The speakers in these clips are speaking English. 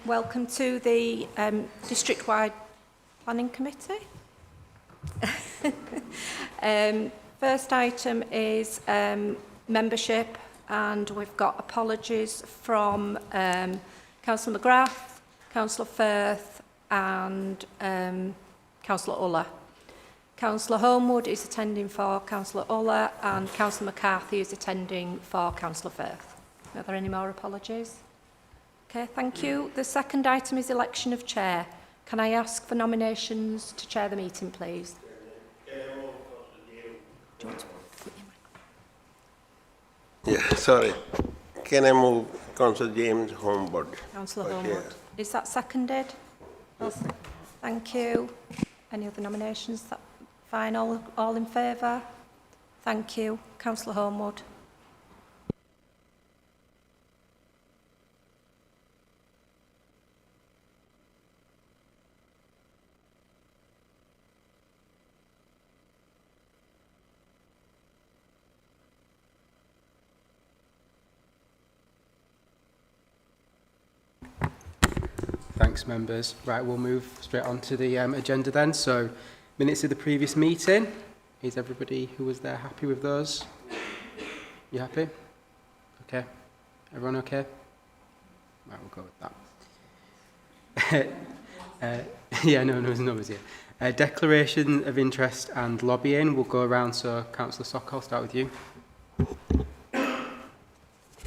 Welcome to the district-wide planning committee. First item is membership, and we've got apologies from Councillor McGrath, Councillor Firth and Councillor Uller. Councillor Homewood is attending for Councillor Uller and Councillor McCarthy is attending for Councillor Firth. Are there any more apologies? Okay, thank you. The second item is election of chair. Can I ask for nominations to chair the meeting, please? Do you want to put your Yeah, sorry. Can I move Councillor James Homewood? Councillor Homewood. Is that seconded? Yes. Thank you. Any other nominations? That fine? All in favour? Thank you. Councillor Homewood. Thanks, members. Right, we'll move straight on to the agenda then. So, minutes of the previous meeting. Is everybody who was there happy with those? You happy? Okay. Everyone okay? Right, we'll go with that. Yeah, no one's here. Declaration of interest and lobbying. We'll go around. So, Councillor Sock, I'll start with you.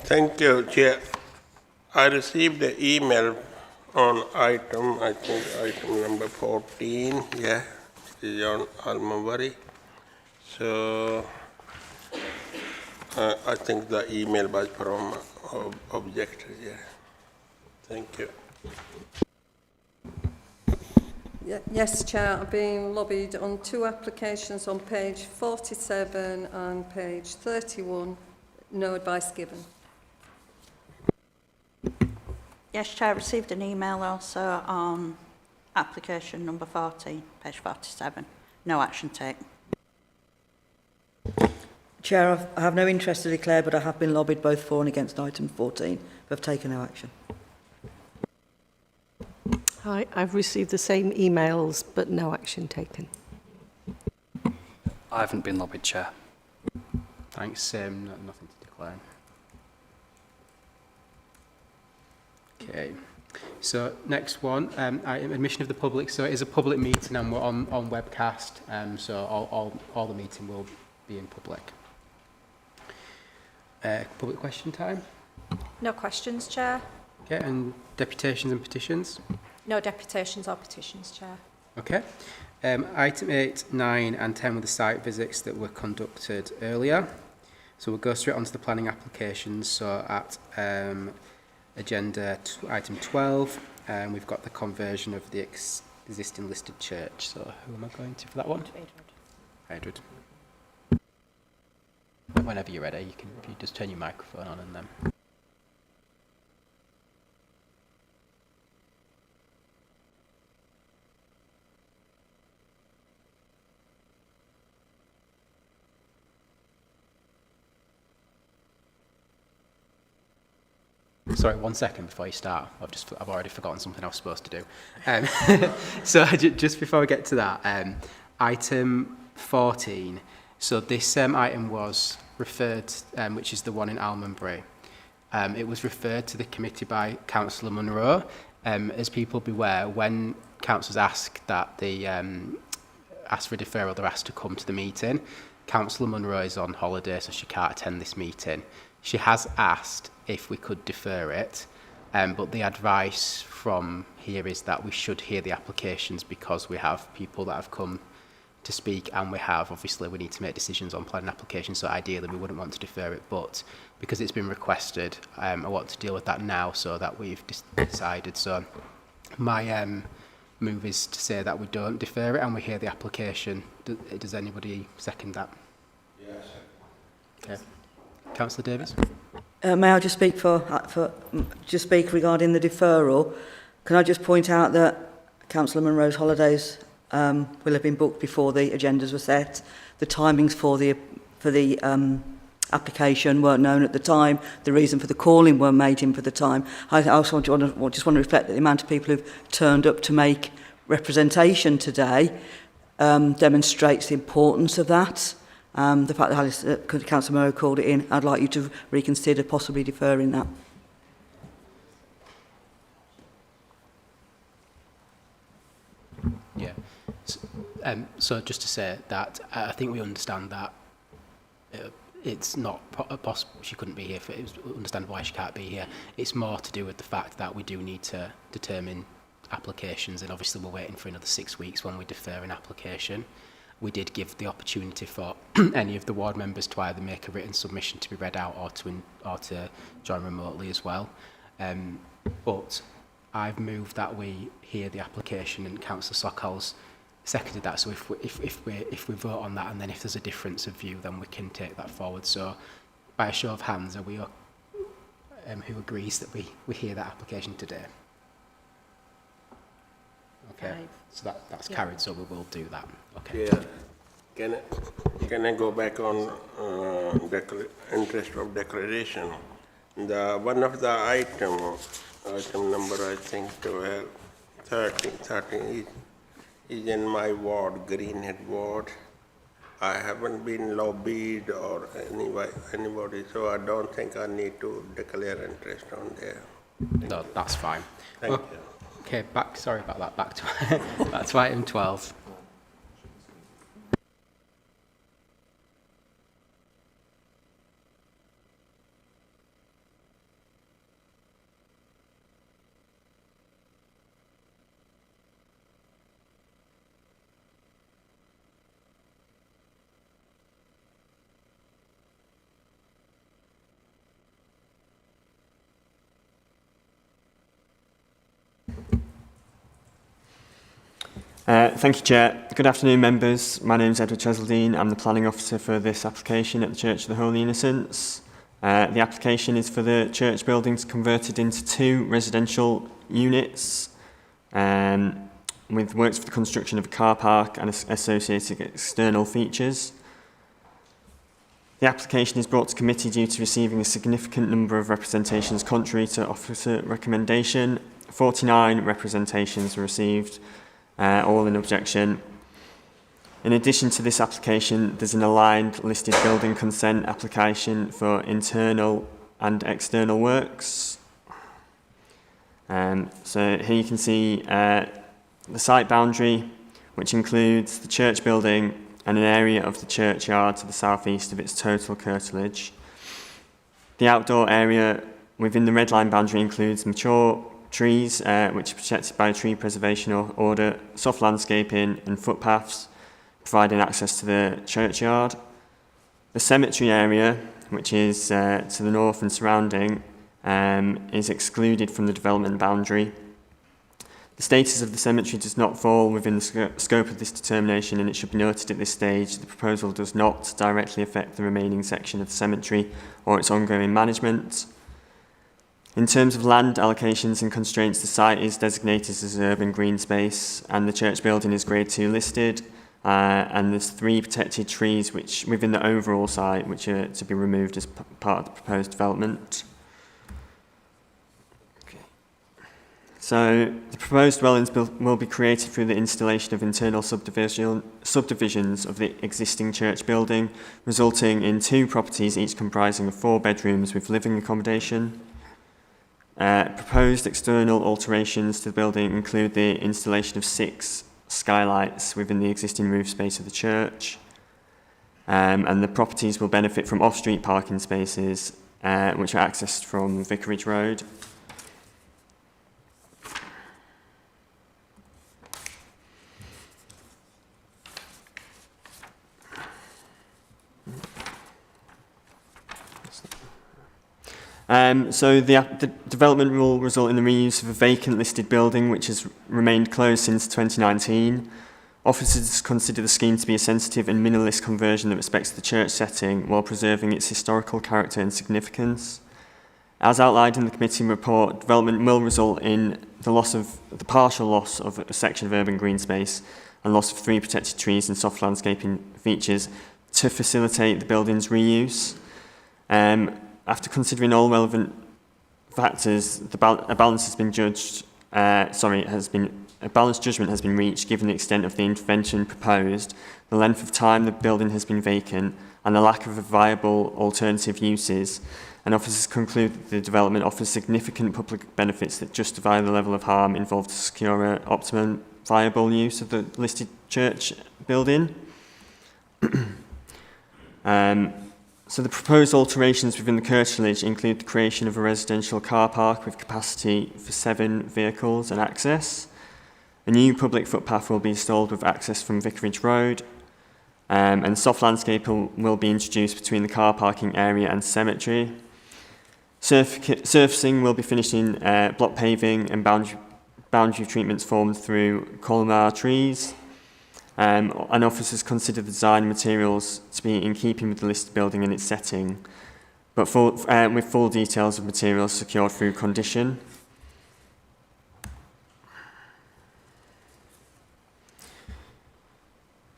Thank you, Chair. I received the email on item number 14, yeah, it is on Almawari. So I think the email was from objectors, yeah. Thank you. Yes, Chair, I've been lobbied on two applications on page 47 and page 31, no advice given. Yes, Chair, I received an email also on application number 14, page 47. No action taken. Chair, I have no interest to declare, but I have been lobbied both for and against item 14, but have taken no action. Hi, I've received the same emails, but no action taken. I haven't been lobbied, Chair. Thanks. Nothing to declare. Okay, so next one, admission of the public. So it is a public meeting and we're on webcast, so all the meeting will be in public. Public question time? No questions, Chair. Okay, and deputations and petitions? No deputations or petitions, Chair. Okay. Item 8, 9 and 10 were the site visits that were conducted earlier. So we'll go straight on to the planning applications. So at agenda item 12, we've got the conversion of the existing listed church. So who am I going to for that one? Edward. Whenever you're ready, you just turn your microphone on and then. Sorry, 1 second before you start. I've already forgotten something I was supposed to do. So just before we get to that, item 14. So this item was referred, which is the one in Almondbury. It was referred to the committee by Councillor Munro. As people beware, when councillors ask that they ask for a deferral, they're asked to come to the meeting. Councillor Munro is on holiday, so she can't attend this meeting. She has asked if we could defer it, but the advice from here is that we should hear the applications because we have people that have come to speak and obviously we need to make decisions on planning applications, so ideally we wouldn't want to defer it, but because it's been requested, I want to deal with that now so that we've decided. So my move is to say that we don't defer it and we hear the application. Does anybody second that? Yes. Okay. Councillor Davis. May I just speak speak regarding the deferral? Can I just point out that Councillor Munro's holidays will have been booked before the agendas were set. The timings for the application weren't known at the time. The reason for the calling weren't made in for the time. I also just want to reflect that the amount of people who've turned up to make representation today demonstrates the importance of that. The fact that Councillor Murray called it in, I'd like you to reconsider possibly deferring that. Yeah. So just to say that I think we understand that it's not possible she couldn't be here. Understand why she can't be here. It's more to do with the fact that we do need to determine applications, and obviously we're waiting for another 6 weeks when we defer an application. We did give the opportunity for any of the ward members to either make a written submission to be read out or to join remotely as well. But I've moved that we hear the application, and Councillor Sokol's seconded that. So if we vote on that, and then if there's a difference of view, then we can take that forward. So by a show of hands, are we who agrees that we hear that application today? Okay, so that's carried, so we will do that. Okay. Yeah. Can I go back on interest of declaration? One of the item number, I think 13 is in my ward, Greenhead ward. I haven't been lobbied or anybody, so I don't think I need to declare interest on there. No, that's fine. Thank you. Okay, sorry about that, back to item 12. Thank you, Chair. Good afternoon, members. My name is Edward Cheseldine. I'm the Planning Officer for this application at the Church of the Holy Innocents. The application is for the church buildings converted into 2 residential units with works for the construction of a car park and associated external features. The application is brought to committee due to receiving a significant number of representations contrary to officer recommendation. 49 representations were received, all in objection. In addition to this application, there's an aligned listed building consent application for internal and external works. So here you can see the site boundary, which includes the church building and an area of the churchyard to the southeast of its total curtilage. The outdoor area within the red line boundary includes mature trees, which are protected by a tree preservation order, soft landscaping and footpaths, providing access to the churchyard. The cemetery area, which is to the north and surrounding, is excluded from the development boundary. The status of the cemetery does not fall within the scope of this determination, and it should be noted at this stage the proposal does not directly affect the remaining section of the cemetery or its ongoing management. In terms of land allocations and constraints, the site is designated as urban green space, and the church building is Grade 2 listed, and there's 3 protected trees which within the overall site which are to be removed as part of the proposed development. So the proposed dwellings will be created through the installation of internal subdivisions of the existing church building, resulting in 2 properties, each comprising of 4 bedrooms with living accommodation. Proposed external alterations to the building include the installation of 6 skylights within the existing roof space of the church, and the properties will benefit from off-street parking spaces which are accessed from Vicarage Road. So the development will result in the reuse of a vacant listed building which has remained closed since 2019. Officers consider the scheme to be a sensitive and minimalist conversion that respects the church setting while preserving its historical character and significance. As outlined in the committee report, development will result in the partial loss of a section of urban green space and loss of 3 protected trees and soft landscaping features to facilitate the building's reuse. After considering all relevant factors, a balanced judgment has been reached given the extent of the intervention proposed, the length of time the building has been vacant, and the lack of viable alternative uses. And officers conclude that the development offers significant public benefits that justify the level of harm involved to secure an optimum viable use of the listed church building. So the proposed alterations within the curtilage include the creation of a residential car park with capacity for 7 vehicles and access. A new public footpath will be installed with access from Vicarage Road, and soft landscaping will be introduced between the car parking area and cemetery. Surfacing will be finished in block paving and boundary treatments formed through columnar trees. And officers consider the design materials to be in keeping with the listed building and its setting, but with full details of materials secured through condition.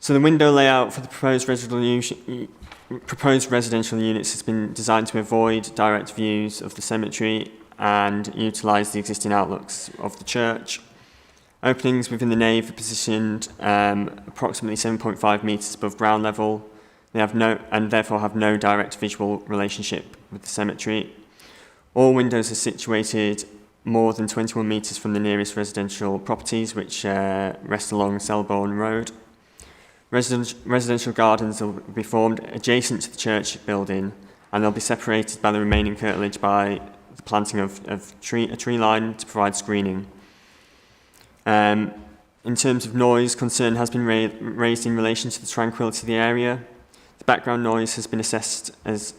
So the window layout for the proposed residential units has been designed to avoid direct views of the cemetery and utilise the existing outlooks of the church. Openings within the nave are positioned approximately 7.5 metres above ground level. They have therefore have no direct visual relationship with the cemetery. All windows are situated more than 21 metres from the nearest residential properties, which rest along Selborne Road. Residential gardens will be formed adjacent to the church building, and they'll be separated by the remaining curtilage by the planting of a tree line to provide screening. In terms of noise, concern has been raised in relation to the tranquility of the area. The background noise has been assessed as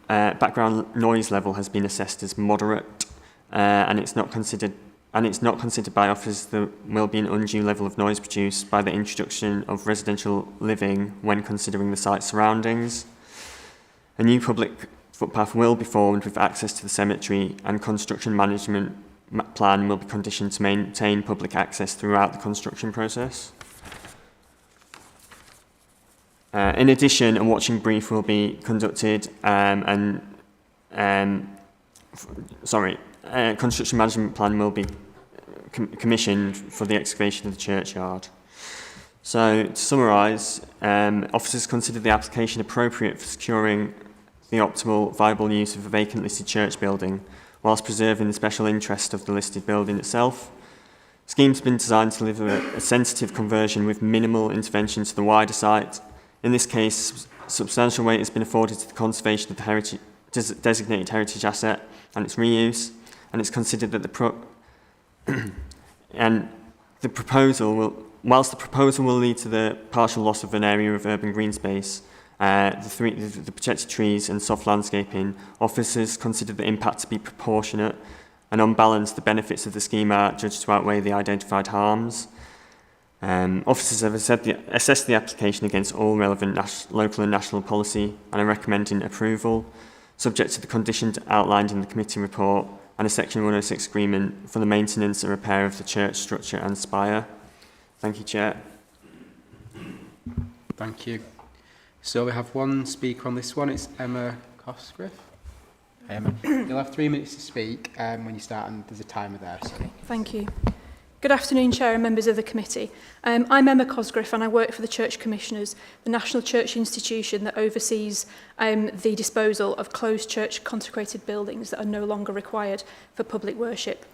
background noise level has been assessed as moderate, and it's not considered by officers there will be an undue level of noise produced by the introduction of residential living when considering the site's surroundings. A new public footpath will be formed with access to the cemetery, and construction management plan will be conditioned to maintain public access throughout the construction process. In addition, a watching brief will be conducted construction management plan will be commissioned for the excavation of the churchyard. So, to summarise, officers consider the application appropriate for securing the optimal viable use of a vacant listed church building, whilst preserving the special interest of the listed building itself. Schemes have been designed to deliver a sensitive conversion with minimal intervention to the wider site. In this case, substantial weight has been afforded to the conservation of the designated heritage asset and its reuse, and it's considered that whilst the proposal will lead to the partial loss of an area of urban green space, the protected trees and soft landscaping, officers consider the impact to be proportionate, and on balance the benefits of the scheme are judged to outweigh the identified harms. Officers have assessed the application against all relevant local and national policy and are recommending approval, subject to the conditions outlined in the committee report and a Section 106 agreement for the maintenance and repair of the church structure and spire. Thank you, Chair. Thank you. So we have one speaker on this one. It's Emma Cosgriff. Emma, you'll have 3 minutes to speak when you start, and there's a timer there. So. Okay, thank you. Good afternoon, Chair and members of the committee. I'm Emma Cosgriff and I work for the Church Commissioners, the national church institution that oversees the disposal of closed church consecrated buildings that are no longer required for public worship.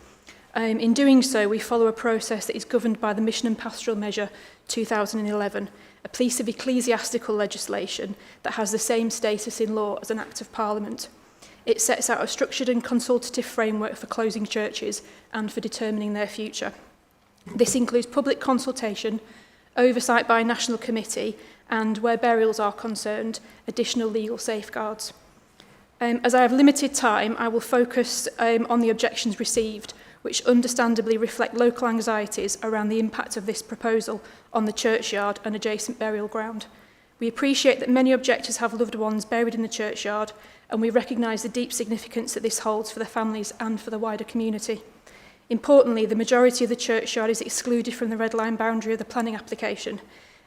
In doing so, we follow a process that is governed by the Mission and Pastoral Measure 2011, a piece of ecclesiastical legislation that has the same status in law as an Act of Parliament. It sets out a structured and consultative framework for closing churches and for determining their future. This includes public consultation, oversight by a national committee, and, where burials are concerned, additional legal safeguards. As I have limited time, I will focus on the objections received, which understandably reflect local anxieties around the impact of this proposal on the churchyard and adjacent burial ground. We appreciate that many objectors have loved ones buried in the churchyard, and we recognise the deep significance that this holds for the families and for the wider community. Importantly, the majority of the churchyard is excluded from the red line boundary of the planning application,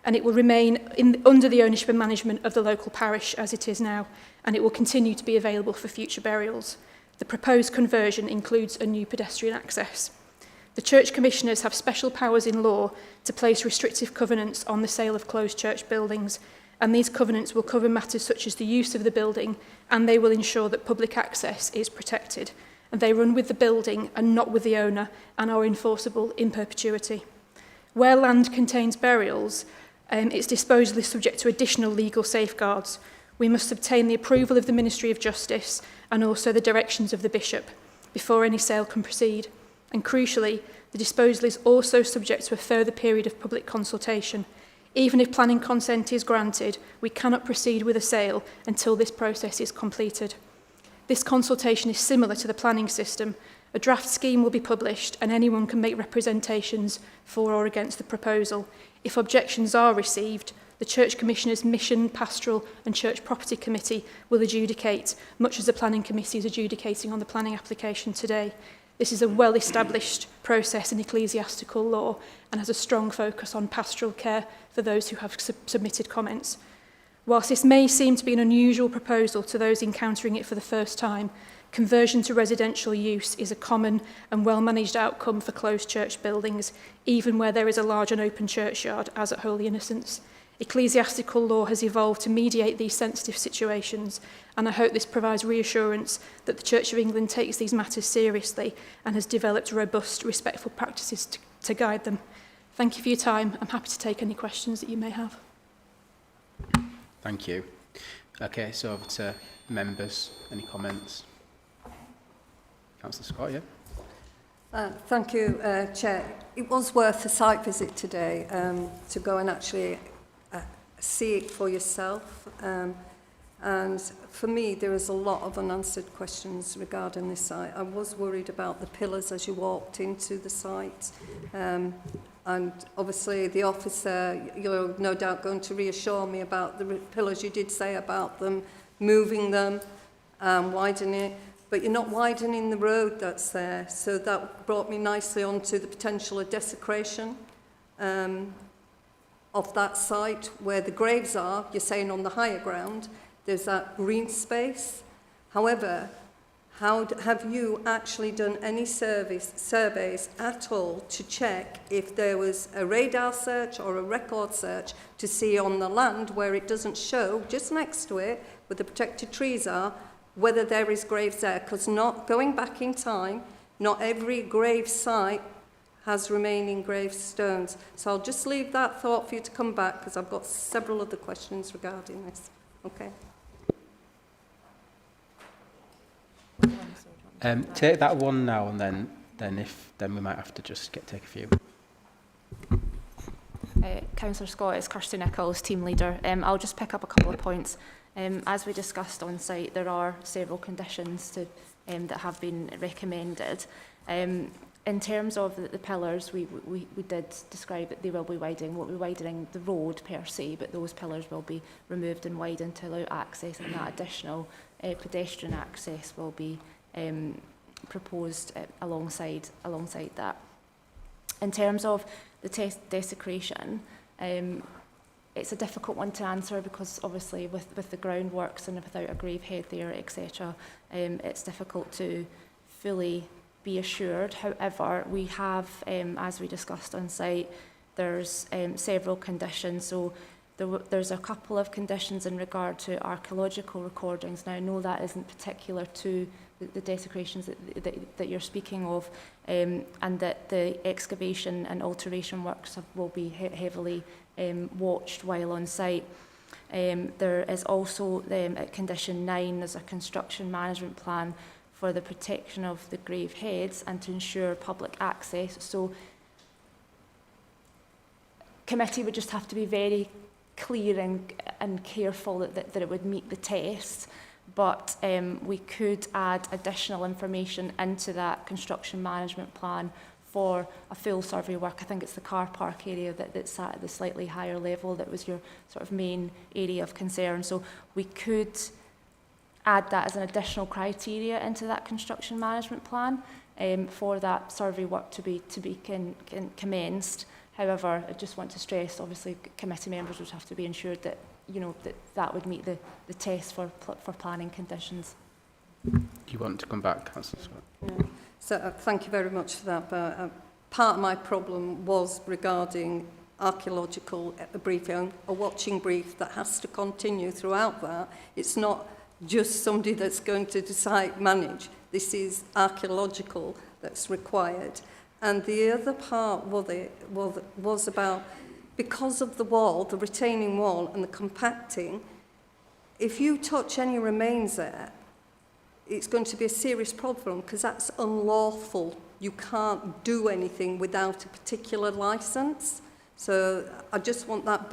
and it will remain under the ownership and management of the local parish as it is now, and it will continue to be available for future burials. The proposed conversion includes a new pedestrian access. The Church Commissioners have special powers in law to place restrictive covenants on the sale of closed church buildings, and these covenants will cover matters such as the use of the building, and they will ensure that public access is protected. And they run with the building and not with the owner, and are enforceable in perpetuity. Where land contains burials, its disposal is subject to additional legal safeguards. We must obtain the approval of the Ministry of Justice and also the directions of the Bishop before any sale can proceed. And crucially, the disposal is also subject to a further period of public consultation. Even if planning consent is granted, we cannot proceed with a sale until this process is completed. This consultation is similar to the planning system. A draft scheme will be published and anyone can make representations for or against the proposal. If objections are received, the Church Commissioners' Mission, Pastoral and Church Property Committee will adjudicate, much as the Planning Committee is adjudicating on the planning application today. This is a well-established process in ecclesiastical law and has a strong focus on pastoral care for those who have submitted comments. Whilst this may seem to be an unusual proposal to those encountering it for the first time, conversion to residential use is a common and well-managed outcome for closed church buildings, even where there is a large and open churchyard, as at Holy Innocents. Ecclesiastical law has evolved to mediate these sensitive situations, and I hope this provides reassurance that the Church of England takes these matters seriously and has developed robust, respectful practices to guide them. Thank you for your time. I'm happy to take any questions that you may have. Thank you. Okay, so over to members. Any comments? Councillor Scott, yeah? Thank you, Chair. It was worth a site visit today to go and actually see it for yourself. And for me, there is a lot of unanswered questions regarding this site. I was worried about the pillars as you walked into the site. And obviously the officer, you're no doubt going to reassure me about the pillars. You did say about them, moving them, widening it. But you're not widening the road that's there. So that brought me nicely onto the potential of desecration of that site where the graves are. You're saying on the higher ground, there's that green space. However, have you actually done any surveys at all to check if there was a radar search or a record search to see on the land where it doesn't show, just next to it, where the protected trees are, whether there is graves there? Because not going back in time, not every grave site has remaining gravestones. So I'll just leave that thought for you to come back, because I've got several other questions regarding this. Okay. Take that one now, and then we might have to just take a few. Councillor Scott, it's Kirsty Nichols, team leader. I'll just pick up a couple of points. As we discussed on site, there are several conditions that have been recommended. In terms of the pillars, we did describe that they will be widening the road per se, but those pillars will be removed and widened to allow access, and that additional pedestrian access will be proposed alongside that. In terms of the desecration, it's a difficult one to answer because obviously with the groundworks and without a grave head there, etc., it's difficult to fully be assured. However, we have, as we discussed on site, there's several conditions. So there's a couple of conditions in regard to archaeological recordings. Now, I know that isn't particular to the desecrations that you're speaking of, and that the excavation and alteration works will be heavily watched while on site. There is also, at condition 9, there's a construction management plan for the protection of the grave heads and to ensure public access. So committee would just have to be very clear and careful that it would meet the test, but we could add additional information into that construction management plan for a full survey work. I think it's the car park area that's sat at the slightly higher level that was your sort of main area of concern. So we could add that as an additional criteria into that construction management plan for that survey work to be commenced. However, I just want to stress, obviously, committee members would have to be ensured that, you know, that would meet the test for planning conditions. Do you want to come back, Councillor Scott? Yeah. So thank you very much for that. But part of my problem was regarding archaeological briefing, a watching brief that has to continue throughout that. It's not just somebody that's going to decide, manage. This is archaeological that's required. And the other part was about, because of the wall, the retaining wall and the compacting, if you touch any remains there, it's going to be a serious problem because that's unlawful. You can't do anything without a particular licence. So I just want that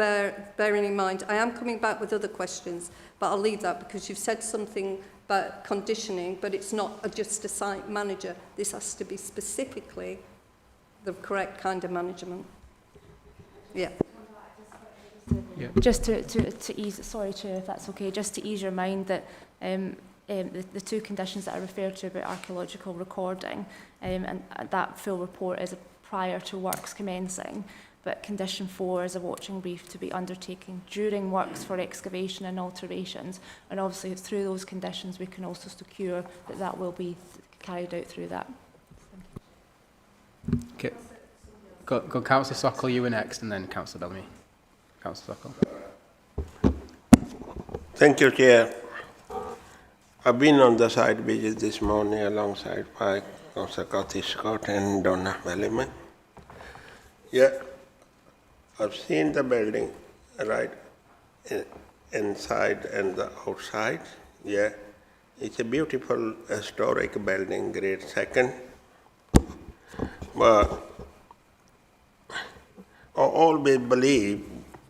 bearing in mind. I am coming back with other questions, but I'll leave that because you've said something about conditioning, but it's not just a site manager. This has to be specifically the correct kind of management. Yeah. Yeah. Just to ease, sorry Chair, if that's okay, just to ease your mind that the two conditions that I referred to about archaeological recording, and that full report is prior to works commencing, but condition 4 is a watching brief to be undertaken during works for excavation and alterations, and obviously through those conditions we can also secure that that will be carried out through that. Okay. Go Councillor Sokol, you were next, and then Councillor Bellamy. Councillor Sokol. Thank you, Chair. I've been on the site visit this morning alongside by Councillor Cathy Scott and Donna Bellamy. Yeah, I've seen the building right inside and the outside. Yeah, it's a beautiful historic building, grade 2nd. But I always believe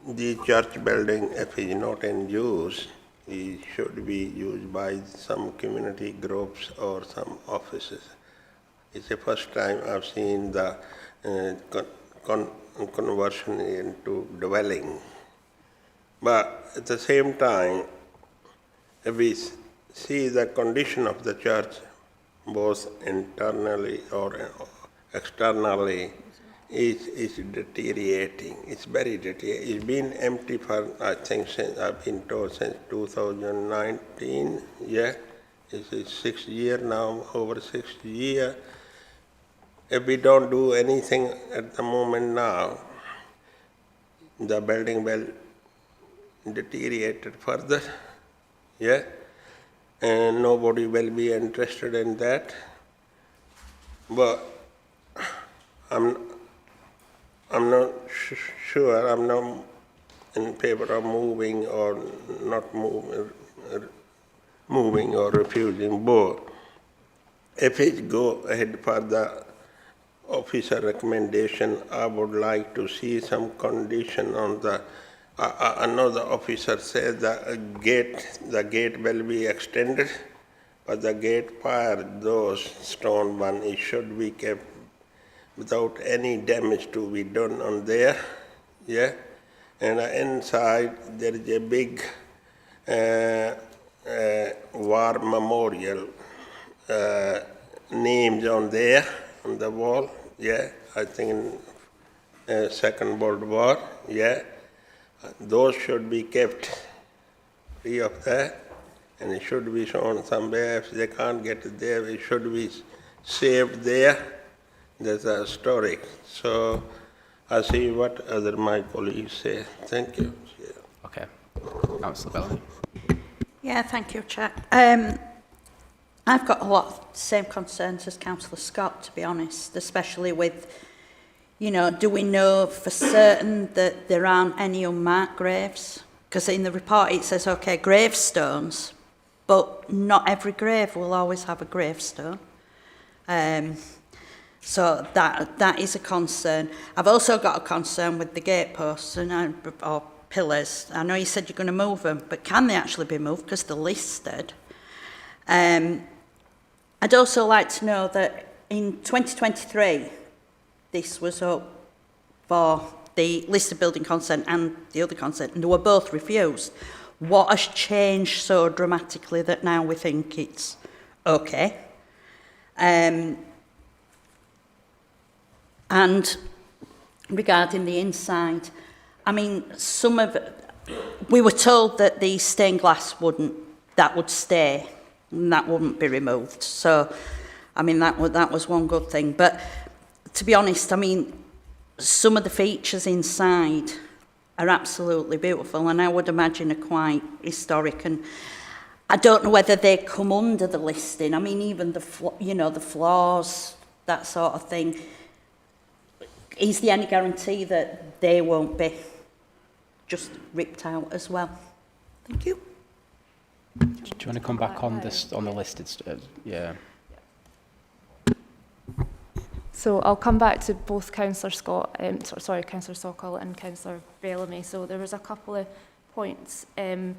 the church building, if it's not in use, it should be used by some community groups or some offices. It's the first time I've seen the conversion into dwelling. But at the same time, if we see the condition of the church, both internally or externally, is deteriorating. It's very deteriorating. It's been empty for, I think, since I've been told, since 2019. Yeah, it's 6 years now, over 6 years. If we don't do anything at the moment now, the building will deteriorate further. Yeah, and nobody will be interested in that. But I'm not sure, I'm not in favor of moving or not moving or refusing both. If it go ahead for the officer recommendation, I would like to see some condition on the, I know the officer said the gate will be extended, but the gate fire, those stone one, it should be kept without any damage to be done on there. Yeah, and inside there is a big war memorial names on there on the wall. Yeah, I think in Second World War. Yeah, those should be kept free of that, and it should be shown somewhere. If they can't get it there, it should be saved there. That's a historic. So I see what other my colleagues say. Thank you. Yeah. Okay. Councillor Bellamy. Yeah, thank you, Chair. I've got a lot of the same concerns as Councillor Scott, to be honest, especially with, you know, do we know for certain that there aren't any unmarked graves? Because in the report it says, okay, gravestones, but not every grave will always have a gravestone. So that is a concern. I've also got a concern with the gateposts or pillars. I know you said you're going to move them, but can they actually be moved because they're listed? I'd also like to know that in 2023, this was up for the listed building consent and the other consent, and they were both refused. What has changed so dramatically that now we think it's okay? And regarding the inside. I mean, we were told that the stained glass would stay and that wouldn't be removed. So, I mean, that was one good thing. But to be honest, I mean, some of the features inside are absolutely beautiful, and I would imagine are quite historic. And I don't know whether they come under the listing. I mean, even the floors, that sort of thing. Is there any guarantee that they won't be just ripped out as well? Thank you. Do you want to come back on this on the listed? Yeah. So I'll come back to both Councillor Scott, Councillor Sokol and Councillor Bellamy. So there was a couple of points. In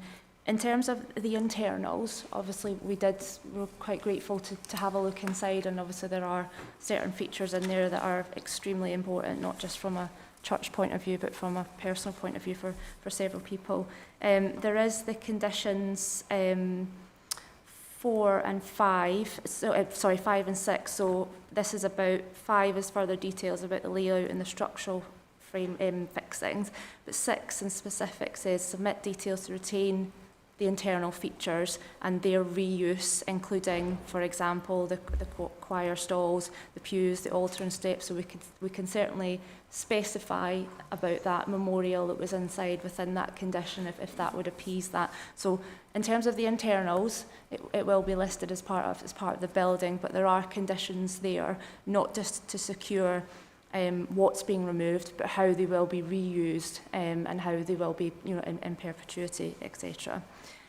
terms of the internals, obviously we're quite grateful to have a look inside, and obviously there are certain features in there that are extremely important, not just from a church point of view, but from a personal point of view for several people. There is the conditions 4 and 5, 5 and 6. So this is about 5 is further details about the layout and the structural frame fixings, but 6 in specific says submit details to retain the internal features and their reuse, including, for example, the choir stalls, the pews, the altar and steps. So we can certainly specify about that memorial that was inside within that condition if that would appease that. So in terms of the internals, it will be listed as part of the building, but there are conditions there, not just to secure what's being removed, but how they will be reused and how they will be, in perpetuity, etc.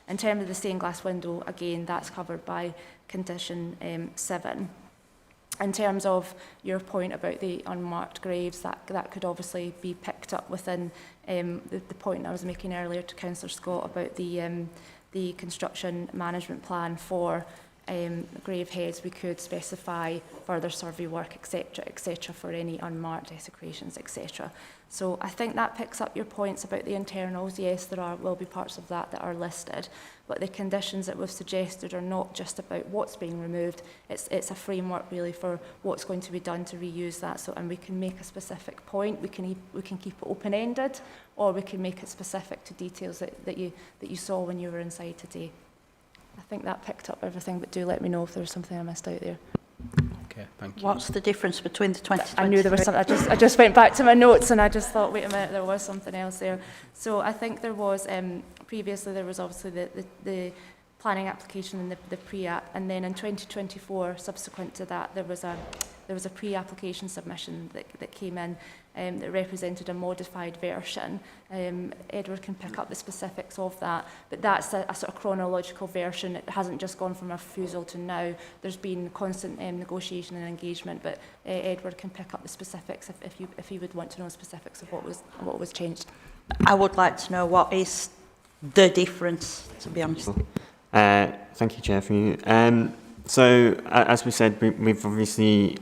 In terms of the stained glass window, again, that's covered by condition 7. In terms of your point about the unmarked graves, that could obviously be picked up within the point I was making earlier to Councillor Scott about the construction management plan for grave heads. We could specify further survey work, etc., for any unmarked desecrations, etc. So I think that picks up your points about the internals. Yes, will be parts of that are listed, but the conditions that we've suggested are not just about what's being removed. It's a framework really for what's going to be done to reuse that. So, and we can make a specific point. We can keep it open-ended, or we can make it specific to details that you saw when you were inside today. I think that picked up everything, but do let me know if there's something I missed out there. Okay, thank you. What's the difference between the 2023? I knew there was something. I just went back to my notes and I just thought, wait a minute, there was something else there. So I think there was, previously there was obviously the planning application and the pre-app, and then in 2024, subsequent to that, there was a pre-application submission that came in that represented a modified version. Edward can pick up the specifics of that, but that's a sort of chronological version. It hasn't just gone from a refusal to now. There's been constant negotiation and engagement, but Edward can pick up the specifics if you would want to know specifics of what was changed. I would like to know what is the difference, to be honest. Thank you, Chair, for you. So, as we said, we've obviously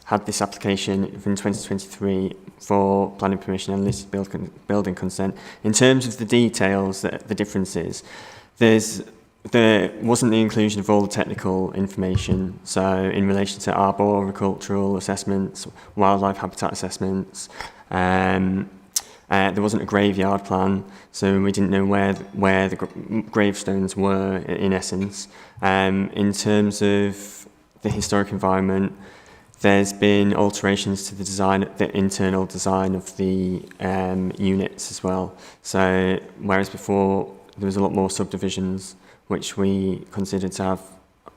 had this application in 2023 for planning permission and listed building consent. In terms of the details, the differences, there wasn't the inclusion of all the technical information. So, in relation to arboricultural assessments, wildlife habitat assessments, there wasn't a graveyard plan, so we didn't know where the gravestones were, in essence. In terms of the historic environment, there's been alterations to the internal design of the units as well. So whereas before there was a lot more subdivisions, which we considered to have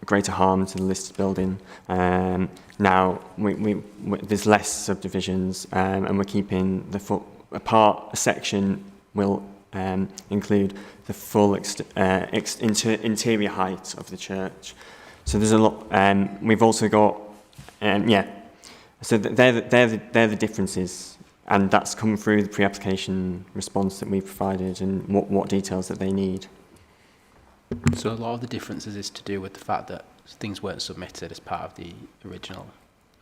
greater harm to the listed building, now there's less subdivisions, and we're keeping a section will include the full interior height of the church. So there's a lot. We've also got, So they're the differences, and that's come through the pre-application response that we've provided and what details that they need. So a lot of the differences is to do with the fact that things weren't submitted as part of the original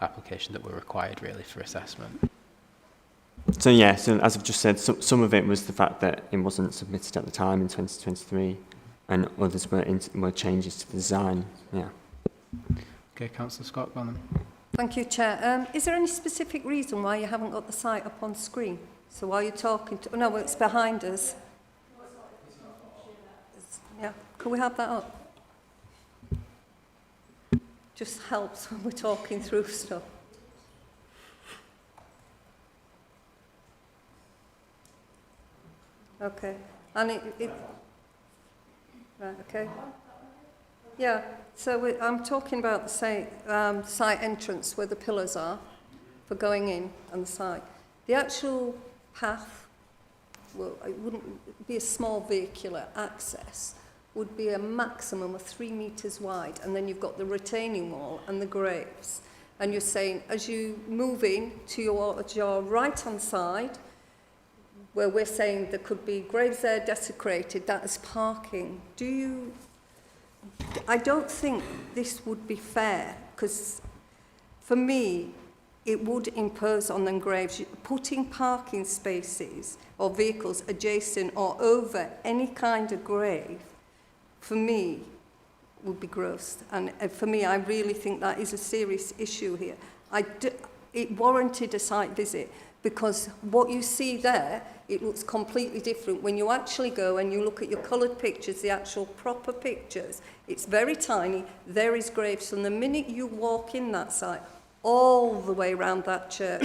application that were required really for assessment. So so as I've just said, some of it was the fact that it wasn't submitted at the time in 2023, and others were changes to the design. Yeah. Okay, Councillor Scott, go on then. Thank you, Chair. Is there any specific reason why you haven't got the site up on screen? So while you're talking to... No, it's behind us. Yeah, can we have that up? Just helps when we're talking through stuff. Okay. And it right, okay. Yeah, so I'm talking about the site entrance where the pillars are for going in and the site. The actual path, well, it wouldn't be a small vehicular access, would be a maximum of 3 metres wide, and then you've got the retaining wall and the graves. And you're saying, as you move in to your right-hand side, where we're saying there could be graves there desecrated, that is parking. I don't think this would be fair, because for me, it would impose on them graves. Putting parking spaces or vehicles adjacent or over any kind of grave, for me, would be gross. And for me, I really think that is a serious issue here. It warranted a site visit, because what you see there, it looks completely different. When you actually go and you look at your coloured pictures, the actual proper pictures, it's very tiny. There is graves from the minute you walk in that site, all the way around that church.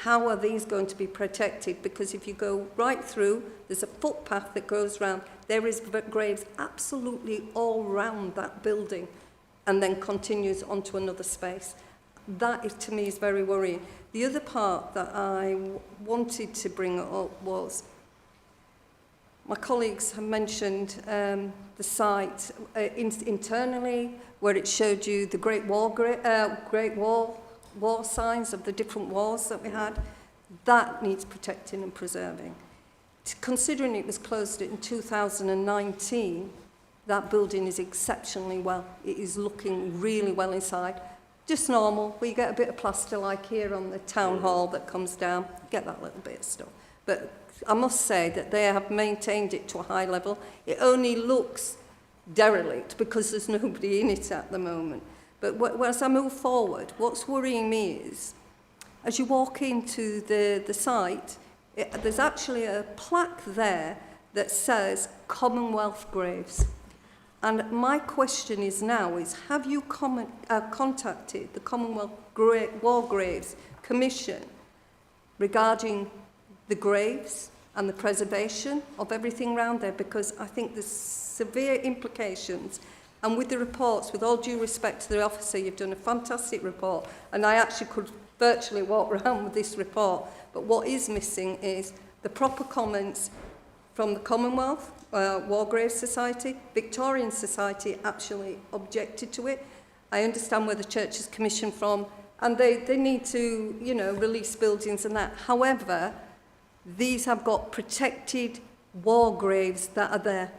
How are these going to be protected? Because if you go right through, there's a footpath that goes round. There is graves absolutely all round that building, and then continues onto another space. That, to me, is very worrying. The other part that I wanted to bring up was, my colleagues have mentioned the site internally, where it showed you the Great Wall signs of the different walls that we had. That needs protecting and preserving. Considering it was closed in 2019, that building is exceptionally well. It is looking really well inside. Just normal. We get a bit of plaster like here on the town hall that comes down. Get that little bit of stuff. But I must say that they have maintained it to a high level. It only looks derelict because there's nobody in it at the moment. But as I move forward, what's worrying me is, as you walk into the site, there's actually a plaque there that says Commonwealth Graves. And my question is now have you contacted the Commonwealth War Graves Commission regarding the graves and the preservation of everything around there? Because I think there's severe implications. And with the reports, with all due respect to the officer, you've done a fantastic report. And I actually could virtually walk around with this report. But what is missing is the proper comments from the Commonwealth War Graves Society. Victorian Society actually objected to it. I understand where the church is commissioned from, and they need to, release buildings and that. However, these have got protected war graves that are there.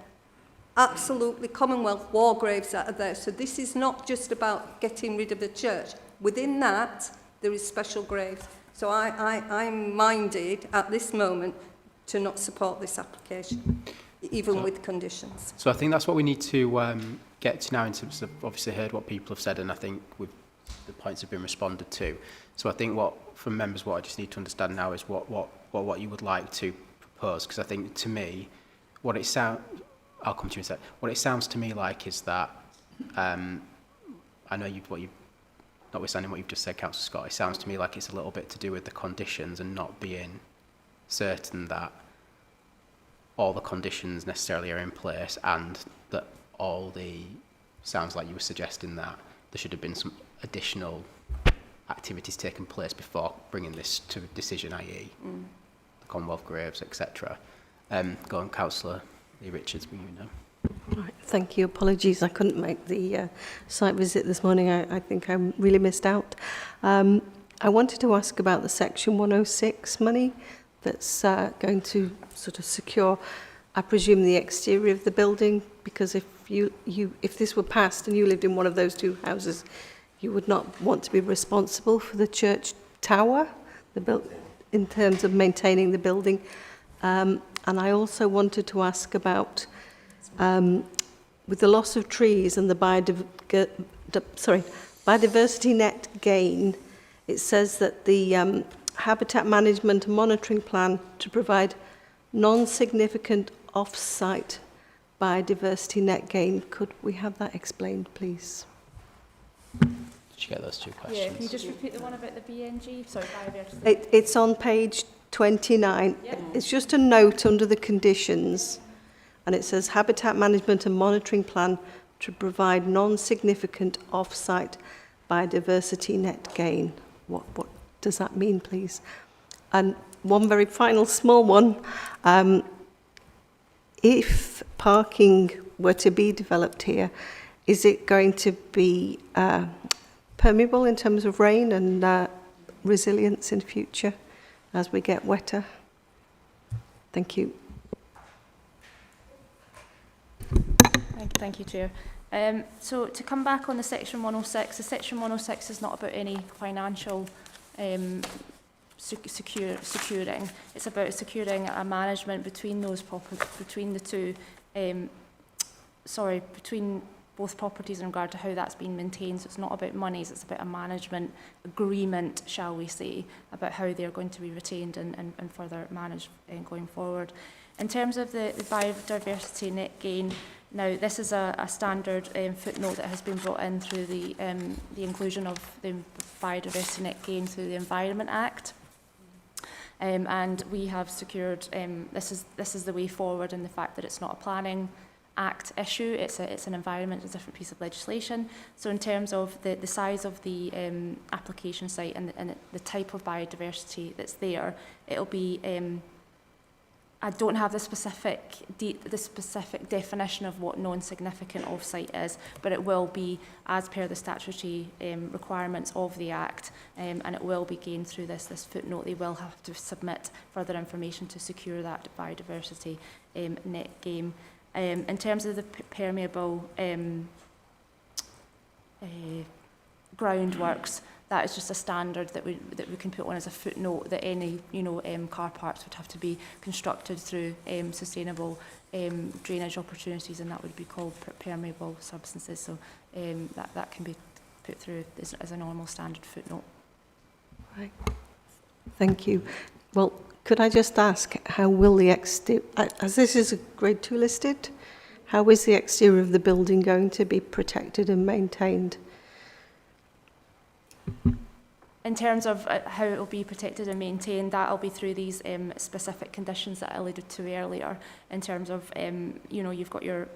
Absolutely Commonwealth war graves that are there. So this is not just about getting rid of the church. Within that, there is special graves. So I'm minded at this moment to not support this application, even with conditions. So I think that's what we need to get to now, in terms of, obviously heard what people have said, and I think the points have been responded to. So I think from members, what I just need to understand now is what you would like to propose, because I think, to me, I'll come to you in a sec. What it sounds to me like is that, I know notwithstanding what you've just said, Councillor Scott, it sounds to me like it's a little bit to do with the conditions and not being certain that all the conditions necessarily are in place, and that sounds like you were suggesting that there should have been some additional activities taking place before bringing this to a decision, i.e. the Commonwealth Graves, etc. Go on, Councillor Lee Richards, will you know? Right, thank you. Apologies, I couldn't make the site visit this morning. I think I really missed out. I wanted to ask about the Section 106 money that's going to sort of secure, I presume, the exterior of the building, because if this were passed and you lived in one of those two houses, you would not want to be responsible for the church tower, in terms of maintaining the building. And I also wanted to ask about, with the loss of trees and the biodiversity net gain, it says that the habitat management and monitoring plan to provide non-significant off-site biodiversity net gain. Could we have that explained, please? Did you get those two questions? Yeah, can you just repeat the one about the BNG? Sorry, biodiversity. It's on page 29. Yep. It's just a note under the conditions, and it says habitat management and monitoring plan to provide non-significant off-site biodiversity net gain. What does that mean, please? And one very final small one. If parking were to be developed here, is it going to be permeable in terms of rain and resilience in future as we get wetter? Thank you. Thank you, Chair. So to come back on the Section 106, the Section 106 is not about any financial securing. It's about securing a management between those between both properties in regard to how that's been maintained. So it's not about monies, it's about a management agreement, shall we say, about how they're going to be retained and further managed going forward. In terms of the biodiversity net gain, now this is a standard footnote that has been brought in through the inclusion of the biodiversity net gain through the Environment Act. And we have secured, this is the way forward in the fact that it's not a planning act issue, it's an environment, it's a different piece of legislation. So in terms of the size of the application site and the type of biodiversity that's there, it'll be, I don't have the specific definition of what non-significant off-site is, but it will be as per the statutory requirements of the Act, and it will be gained through this footnote. They will have to submit further information to secure that biodiversity net gain. In terms of the permeable groundworks, that is just a standard that we can put on as a footnote that any car parks would have to be constructed through sustainable drainage opportunities, and that would be called permeable substances. So that can be put through as a normal standard footnote. Right. Thank you. Well, could I just ask, how will the exterior, as this is a grade 2 listed, how is the exterior of the building going to be protected and maintained? In terms of how it will be protected and maintained, that will be through these specific conditions that I alluded to earlier. In terms of, you've got your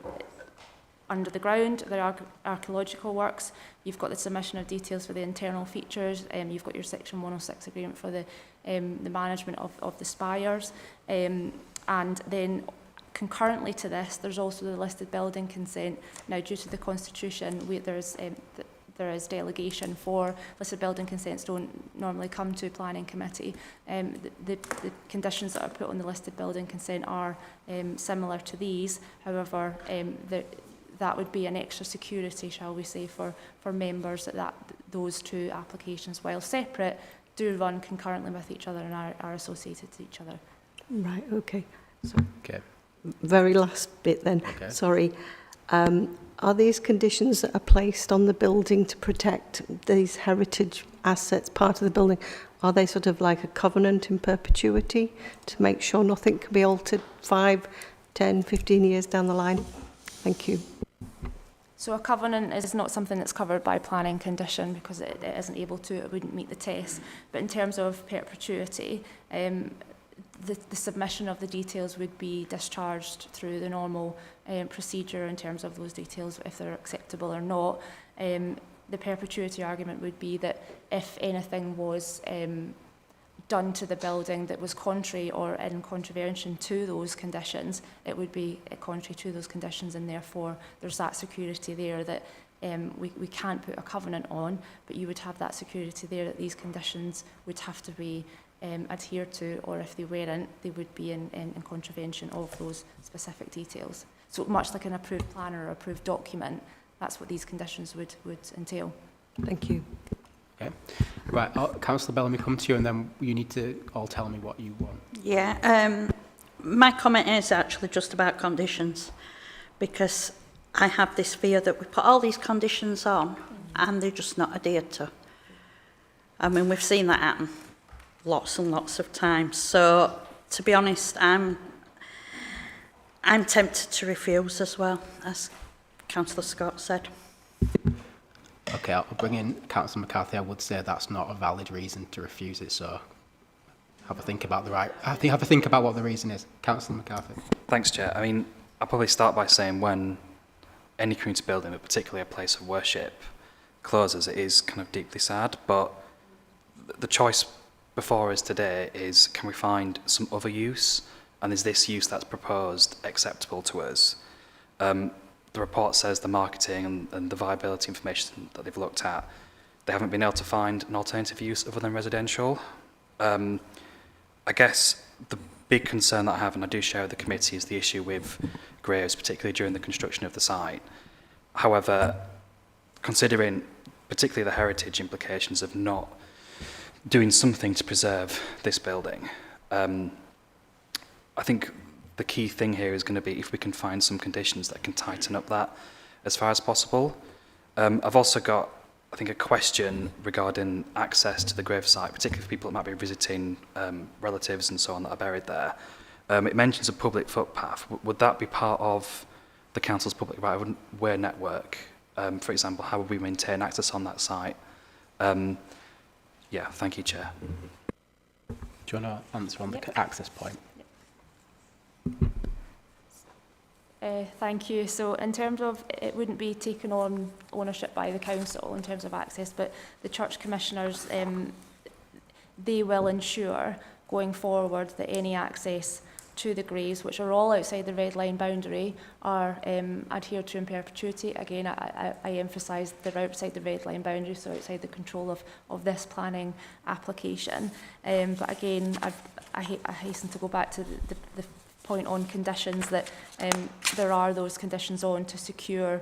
under the ground, there are archaeological works, you've got the submission of details for the internal features, you've got your Section 106 agreement for the management of the spires, and then concurrently to this, there's also the listed building consent. Now, due to the Constitution, there is delegation for listed building consents don't normally come to planning committee. The conditions that are put on the listed building consent are similar to these. However, that would be an extra security, shall we say, for members that those two applications, while separate, do run concurrently with each other and are associated to each other. Right, okay. So, okay. Very last bit then, okay. Sorry. Are these conditions that are placed on the building to protect these heritage assets, part of the building, are they sort of like a covenant in perpetuity to make sure nothing can be altered 5, 10, 15 years down the line? Thank you. So a covenant is not something that's covered by planning condition because it isn't able to, it wouldn't meet the test. But in terms of perpetuity, the submission of the details would be discharged through the normal procedure in terms of those details, if they're acceptable or not. The perpetuity argument would be that if anything was done to the building that was contrary or in contravention to those conditions, it would be contrary to those conditions, and therefore there's that security there that we can't put a covenant on, but you would have that security there that these conditions would have to be adhered to, or if they weren't, they would be in contravention of those specific details. So much like an approved plan or approved document, that's what these conditions would entail. Thank you. Okay. Right, Councillor Bellamy, come to you, and then you need to all tell me what you want. Yeah, my comment is actually just about conditions, because I have this fear that we put all these conditions on and they're just not adhered to. I mean, we've seen that happen lots and lots of times. So, to be honest, I'm tempted to refuse as well, as Councillor Scott said. Okay, I'll bring in Councillor McCarthy. I would say that's not a valid reason to refuse it, so have a think about have a think about what the reason is. Councillor McCarthy. Thanks, Chair. I mean, I'll probably start by saying when any community building, but particularly a place of worship, closes, it is kind of deeply sad, but the choice before us today is, can we find some other use, and is this use that's proposed acceptable to us? The report says the marketing and the viability information that they've looked at, they haven't been able to find an alternative use other than residential. I guess the big concern that I have, and I do share with the committee, is the issue with graves, particularly during the construction of the site. However, considering particularly the heritage implications of not doing something to preserve this building, I think the key thing here is going to be if we can find some conditions that can tighten up that as far as possible. I've also got, I think, a question regarding access to the gravesite, particularly for people that might be visiting relatives and so on that are buried there. It mentions a public footpath. Would that be part of the council's public right-of-way network? For example, how would we maintain access on that site? Yeah, thank you, Chair. Do you want to answer on the access point? Thank you. So in terms of, it wouldn't be taken on ownership by the council in terms of access, but the church commissioners, they will ensure going forward that any access to the graves, which are all outside the red line boundary, are adhered to in perpetuity. Again, I emphasise they're outside the red line boundary, so outside the control of this planning application. But again, I hasten to go back to the point on conditions, that there are those conditions on to secure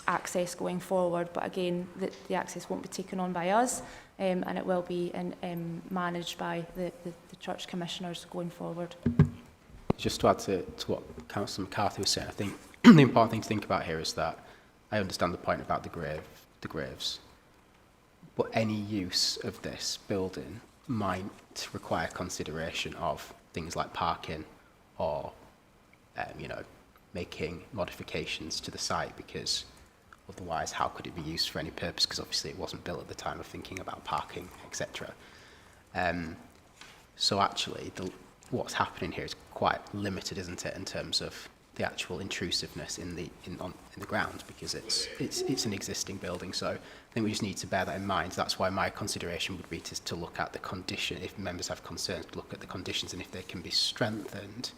access going forward. But again, the access won't be taken on by us, and it will be managed by the church commissioners going forward. Just to add to what Councillor McCarthy was saying, I think the important thing to think about here is that I understand the point about the graves, but any use of this building might require consideration of things like parking, or making modifications to the site, because otherwise how could it be used for any purpose, because obviously it wasn't built at the time of thinking about parking, etc. So actually what's happening here is quite limited, isn't it, in terms of the actual intrusiveness in the ground, because it's an existing building. So I think we just need to bear that in mind. That's why my consideration would be to look at the condition. If members have concerns, look at the conditions and if they can be strengthened.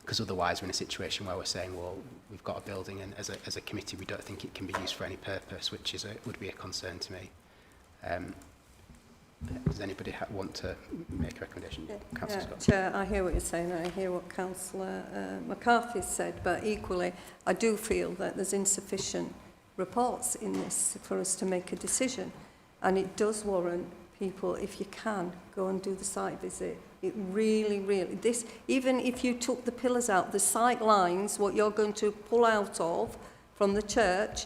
Because otherwise we're in a situation where we're saying, well, we've got a building and as a committee we don't think it can be used for any purpose, which would be a concern to me. Does anybody want to make a recommendation? Councillor Scott. Chair, I hear what you're saying, and I hear what Councillor McCarthy said, but equally I do feel that there's insufficient reports in this for us to make a decision, and it does warrant people, if you can, go and do the site visit. It really, this, even if you took the pillars out, the sight lines, what you're going to pull out of from the church,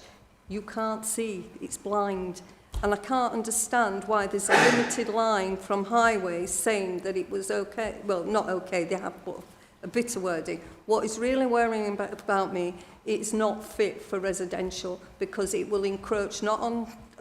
you can't see, it's blind. And I can't understand why there's a limited line from highways saying that it was okay. Well, not okay, they have put a bit of wording. What is really worrying about me, it's not fit for residential, because it will encroach not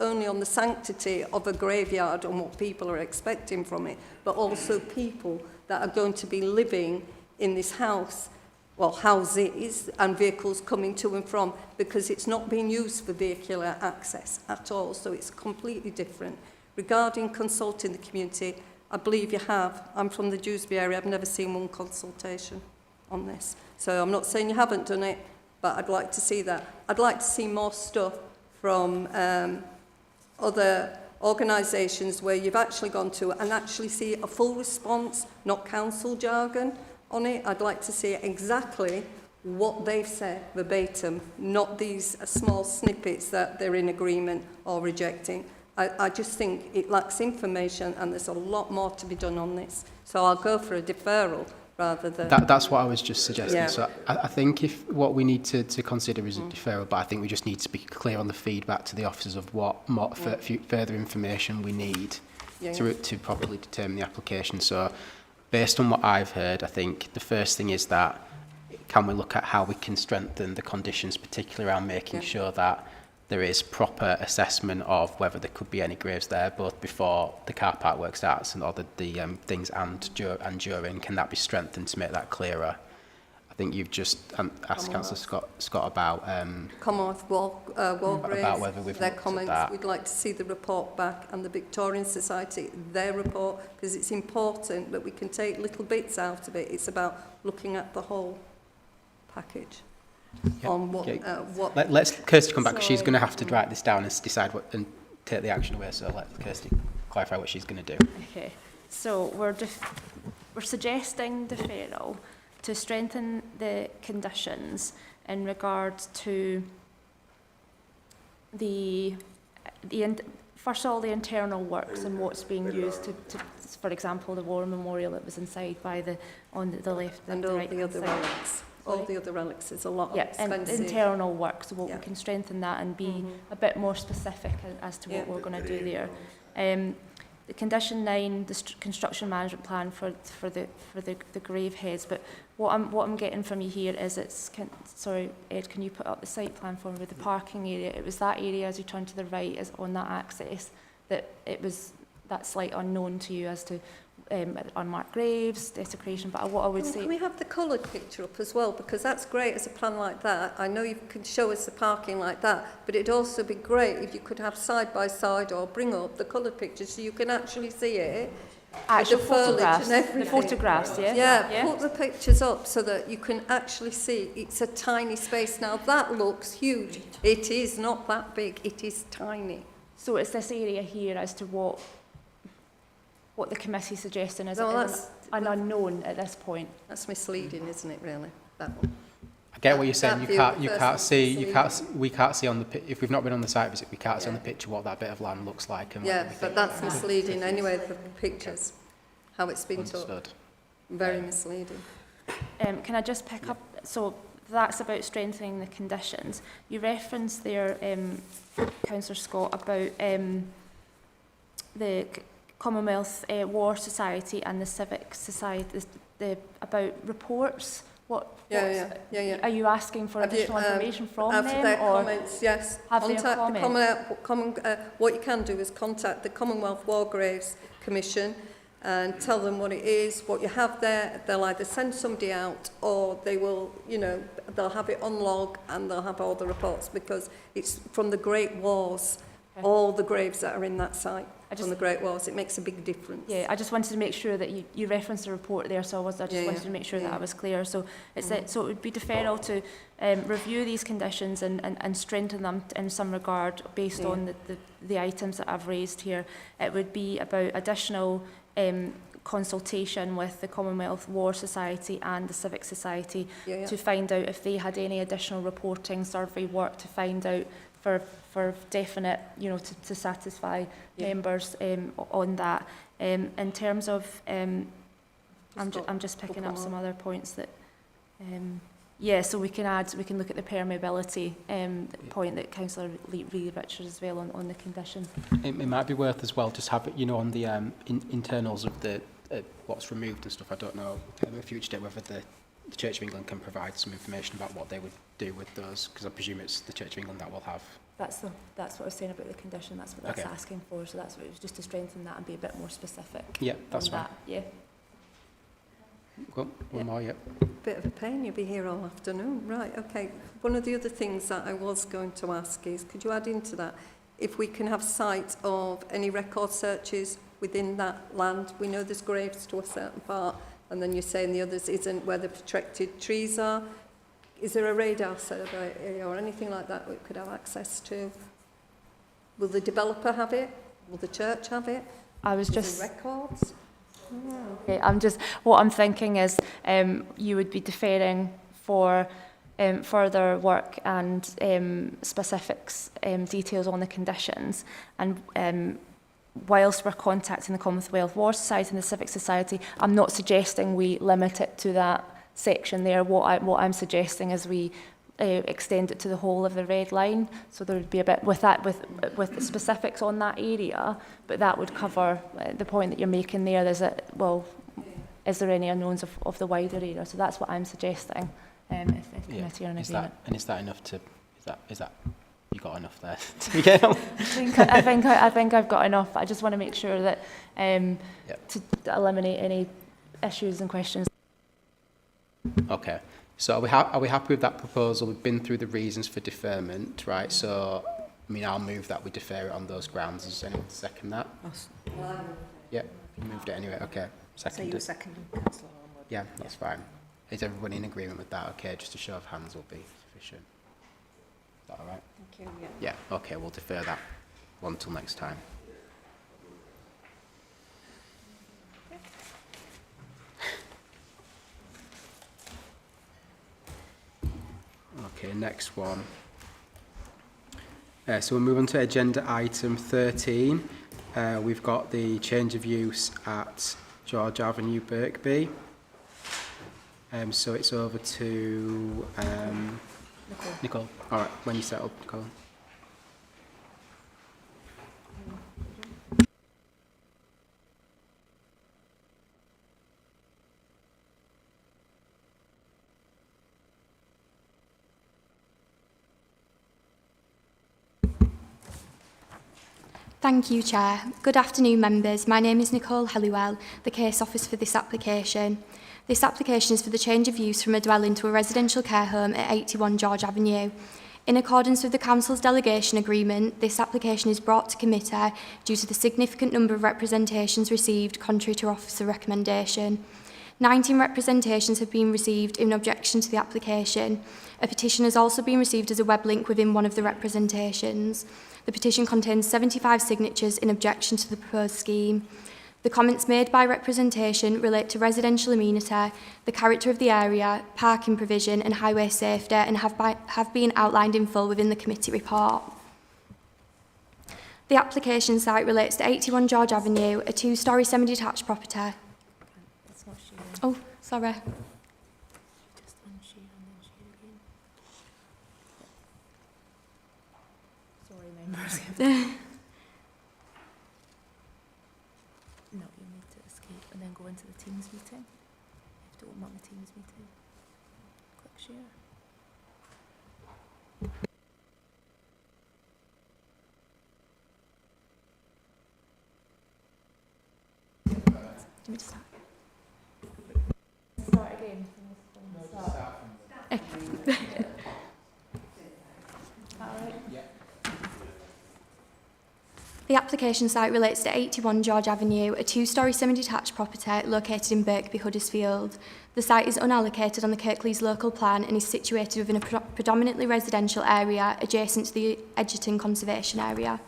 only on the sanctity of a graveyard and what people are expecting from it, but also people that are going to be living in this house, well, houses and vehicles coming to and from, because it's not being used for vehicular access at all, so it's completely different. Regarding consulting the community, I believe you have. I'm from the Dewsbury area, I've never seen one consultation on this. So I'm not saying you haven't done it, but I'd like to see that. I'd like to see more stuff from other organisations where you've actually gone to and actually see a full response, not council jargon on it. I'd like to see exactly what they've said verbatim, not these small snippets that they're in agreement or rejecting. I just think it lacks information and there's a lot more to be done on this. So I'll go for a deferral, rather than... That's what I was just suggesting. Yeah. So I think if what we need to consider is a deferral, but I think we just need to be clear on the feedback to the officers of what more further information we need to properly determine the application. So based on what I've heard, I think the first thing is that can we look at how we can strengthen the conditions, particularly around making sure that there is proper assessment of whether there could be any graves there, both before the car park work starts and all the things and during. Can that be strengthened to make that clearer? I think you've just asked Councillor Scott about Commonwealth War Graves, about whether we've their looked at comments. that. We'd like to see the report back, and the Victorian Society, their report, because it's important, but we can take little bits out of it. It's about looking at the whole package. Yeah. On what, what let's Kirsty come back, because she's So- going to have to write this down and decide what and take the action away. So let Kirsty clarify what she's going to do. Okay, so we're suggesting deferral to strengthen the conditions in regards to first of all, the internal works and what's being used to for example, the war memorial that was inside by on the left and the all right the other side. relics. All the other relics is a lot Yeah, expensive. and internal work, so we Yeah. can strengthen that and be a bit more specific as to what we're going to do there. The condition 9, the construction management plan for the grave heads. But what I'm getting from you here is sorry, Ed, can you put up the site plan for me with the parking area? It was that area as you turn to the right, is on that axis, that it was that slight unknown to you as to unmarked graves, desecration. But what I would say... Can we have the coloured picture up as well? Because that's great as a plan like that. I know you can show us the parking like that, but it'd also be great if you could have side by side or bring up the coloured pictures so you can actually see it. Actual the foliage photographs, and everything. the photographs, yeah? Yeah, put the pictures up so that you can actually see it's a tiny space. Now that looks huge. It is not that big, it is tiny. So it's this area here as to what the committee's suggesting is, No, is an unknown at this point. That's misleading, isn't it, really? That one. I get what you're saying. That We view can't see on the if we've not been on the site visit, we can't see on the picture what that bit of land looks like. And Yeah, but that's misleading anyway, the pictures, how it's been took. Understood. Very misleading. Can I just pick up, so that's about strengthening the conditions. You referenced there, Councillor Scott, about the Commonwealth War Society and the Civic Society, about reports. Yeah. Are you asking for additional information from them? Their or comments, yes. have their What you can do is contact the Commonwealth War Graves Commission and tell them what it is, what you have there. They'll either send somebody out or they will, they'll have it on log and they'll have all the reports, because it's from the Great Wars, all the graves that are in that site. From the Great Wars, it makes a big difference. Yeah, I just wanted to make sure that you referenced the report there, so I just wanted to make sure that I was clear. So so it would be deferral to review these conditions and strengthen them in some regard based on the items that I've raised here. It would be about additional consultation with the Commonwealth War Society and the Civic Society to find out if they had any additional reporting, survey work to find out for definite, to satisfy members on that. In terms of, I'm just picking up some other points that, so we can look at the permeability point that Councillor Lee Richards as well on the condition. It might be worth as well just have it, on the internals of the what's removed and stuff. I don't know in the future date whether the Church of England can provide some information about what they would do with those, because I presume it's the Church of England that will have. That's what I was saying about the condition. That's what that's asking for. So that's what it was, just to strengthen that and be a bit more specific. Yeah, that's fine. Yeah. Well, one more, Bit of a pain, you'll be here all afternoon. Right, okay. One of the other things that I was going to ask is, could you add into that, if we can have sight of any record searches within that land? We know there's graves to a certain part, and then you're saying the others isn't, where the protected trees are. Is there a radar survey or anything like that we could have access to? Will the developer have it? Will the church have it? I was Is just... there records? Okay, what I'm thinking is you would be deferring for further work and specifics, details on the conditions, and whilst we're contacting the Commonwealth War Society and the Civic Society, I'm not suggesting we limit it to that section there. What I'm suggesting is we extend it to the whole of the red line. So there would be a bit with that, with the specifics on that area, but that would cover the point that you're making there. There's a, well, is there any unknowns of the wider area? So that's what I'm suggesting. If the committee are in agreement. Is that enough to? Is that you got enough there to get on? I think I've got enough. I just want to make sure that to eliminate any issues and questions. Okay. So are we happy with that proposal? We've been through the reasons for deferment, right? So, I mean, I'll move that we defer it on those grounds. Does anyone second that? Yeah, you moved it anyway. Okay, seconded. So you seconded, Councillor Hornwood. Yeah, that's fine. Is everybody in agreement with that? Okay, just a show of hands will be sufficient. Is that all right? Thank you. Yeah. Yeah. Okay, we'll defer that one till next time. Okay, next one. So we'll move on to agenda item 13. We've got the change of use at George Avenue, Birkby. So it's over to Nicole. All right, when you settle, Nicole. Thank you, Chair. Good afternoon, members. My name is Nicole Helliwell, the case officer for this application. This application is for the change of use from a dwelling to a residential care home at 81 George Avenue. In accordance with the Council's delegation agreement, this application is brought to committee due to the significant number of representations received contrary to officer recommendation. 19 representations have been received in objection to the application. A petition has also been received as a web link within one of the representations. The petition contains 75 signatures in objection to the proposed scheme. The comments made by representation relate to residential amenity, the character of the area, parking provision and highway safety, and have been outlined in full within the committee report. The application site relates to 81 George Avenue, a two-storey semi-detached property. Oh, sorry. No, you need to escape and then go into the Teams meeting. You have to open up the Teams meeting. Click share. Do you want me to start? Start again. No, just start from The application site relates to 81 George Avenue, a two-storey semi-detached property located in Birkby, Huddersfield. The site is unallocated on the Kirklees local plan and is situated within a predominantly residential area adjacent to the Edgerton Conservation Area.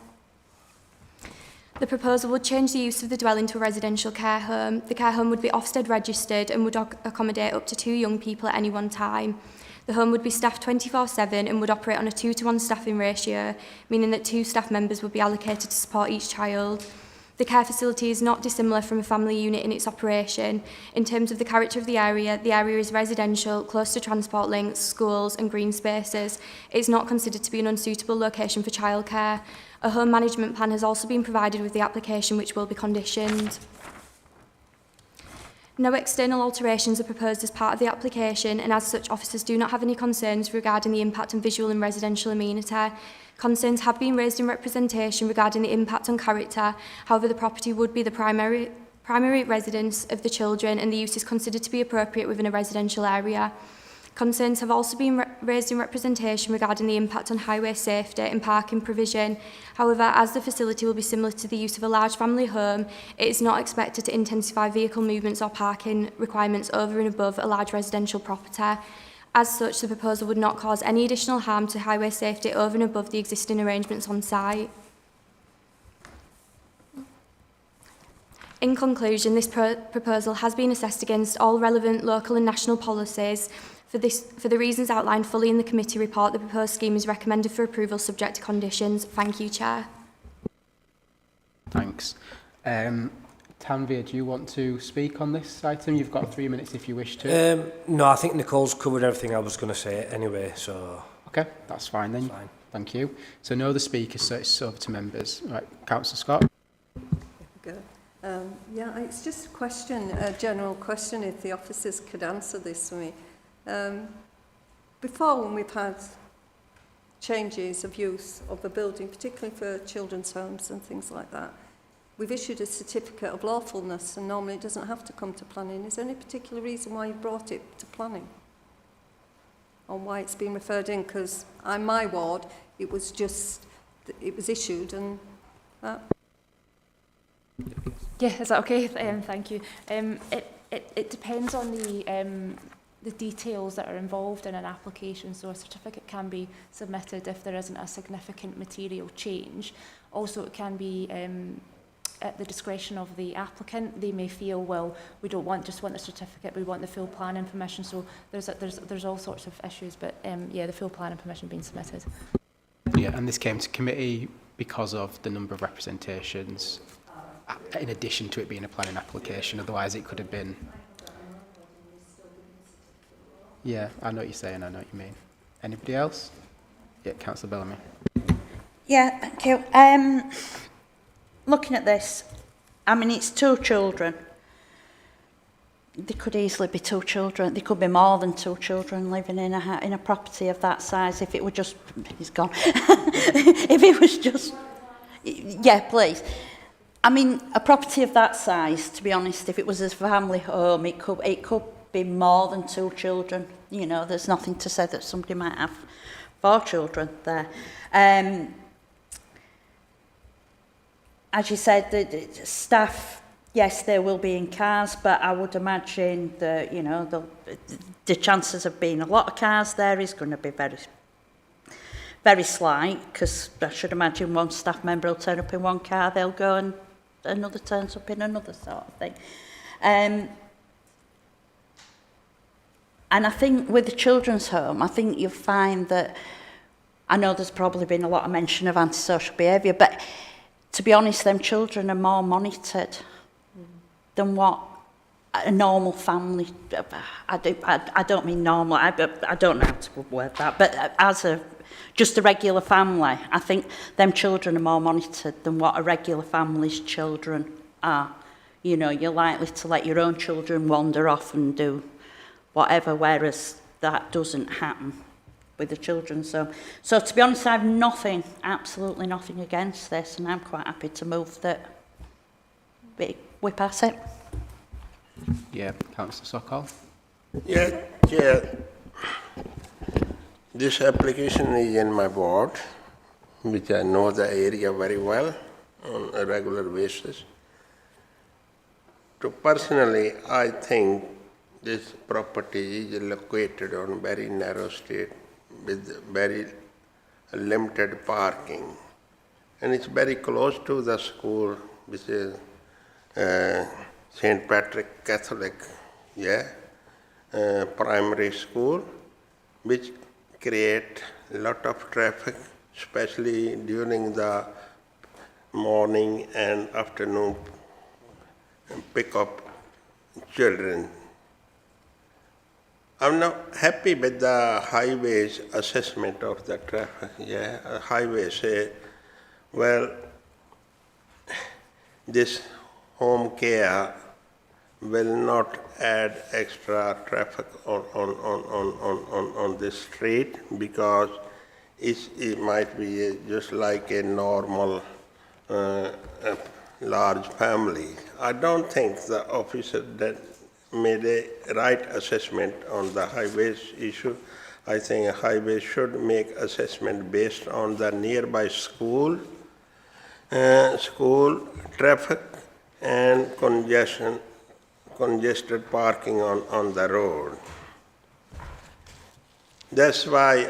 The proposal would change the use of the dwelling to a residential care home. The care home would be Ofsted registered and would accommodate up to 2 young people at any one time. The home would be staffed 24/7 and would operate on a 2-to-1 staffing ratio, meaning that 2 staff members would be allocated to support each child. The care facility is not dissimilar from a family unit in its operation. In terms of the character of the area is residential, close to transport links, schools and green spaces. It is not considered to be an unsuitable location for childcare. A home management plan has also been provided with the application, which will be conditioned. No external alterations are proposed as part of the application, and as such, officers do not have any concerns regarding the impact on visual and residential amenity. Concerns have been raised in representation regarding the impact on character. However, the property would be the primary residence of the children, and the use is considered to be appropriate within a residential area. Concerns have also been raised in representation regarding the impact on highway safety and parking provision. However, as the facility will be similar to the use of a large family home, it is not expected to intensify vehicle movements or parking requirements over and above a large residential property. As such, the proposal would not cause any additional harm to highway safety over and above the existing arrangements on site. In conclusion, this proposal has been assessed against all relevant local and national policies. For the reasons outlined fully in the committee report, the proposed scheme is recommended for approval subject to conditions. Thank you, Chair. Thanks. Tanvir, do you want to speak on this item? You've got 3 minutes if you wish to. No, I think Nicole's covered everything I was going to say anyway, so... Okay, that's fine then. Fine. Thank you. So no other speakers, so it's over to members. Right, Councillor Scott. Good. Yeah, it's just a question, a general question, if the officers could answer this for me. Before, when we've had changes of use of a building, particularly for children's homes and things like that, we've issued a certificate of lawfulness, and normally it doesn't have to come to planning. Is there any particular reason why you brought it to planning? On why it's been referred in? Because on my ward, it was issued and that. Yeah, is that okay? Thank you. It depends on the details that are involved in an application. So a certificate can be submitted if there isn't a significant material change. Also, it can be at the discretion of the applicant. They may feel, well, we don't just want a certificate, we want the full planning permission. So there's all sorts of issues, but yeah, the full planning permission being submitted. Yeah, and this came to committee because of the number of representations, in addition to it being a planning application. Otherwise, it could have been. Yeah, I know what you're saying. I know what you mean. Anybody else? Yeah, Councillor Bellamy. Yeah, thank you. Looking at this, I mean, it's 2 children. There could easily be 2 children. There could be more than 2 children living in a property of that size. If it were just, he's gone. If it was just, yeah, please. I mean, a property of that size, to be honest, if it was a family home, it could be more than 2 children. You know, there's nothing to say that somebody might have 4 children there. As you said, the staff, yes, they will be in cars, but I would imagine that, you know, the chances of being a lot of cars there is going to be very, very slight, because I should imagine one staff member will turn up in one car, they'll go and another turns up in another sort of thing. And I think with the children's home, I think you'll find that, I know there's probably been a lot of mention of antisocial behaviour, but to be honest, them children are more monitored than what a normal family, I don't mean normal, I don't know how to word that, but as just a regular family, I think them children are more monitored than what a regular family's children are. You know, you're likely to let your own children wander off and do whatever, whereas that doesn't happen with the children. So to be honest, I have nothing, absolutely nothing against this, and I'm quite happy to move that we pass it. Yeah, Councillor Sokol. Yeah, Chair. This application is in my ward, which I know the area very well on a regular basis. So personally, I think this property is located on very narrow street with very limited parking. And it's very close to the school, which is St. Patrick Catholic, primary school, which create a lot of traffic, especially during the morning and afternoon pick up children. I'm not happy with the highways assessment of the traffic. Highway say, well, this home care will not add extra traffic on this street because it might be just like a normal large family. I don't think the officer that made a right assessment on the highways issue. I think a highway should make assessment based on the nearby school traffic and congested parking on the road. That's why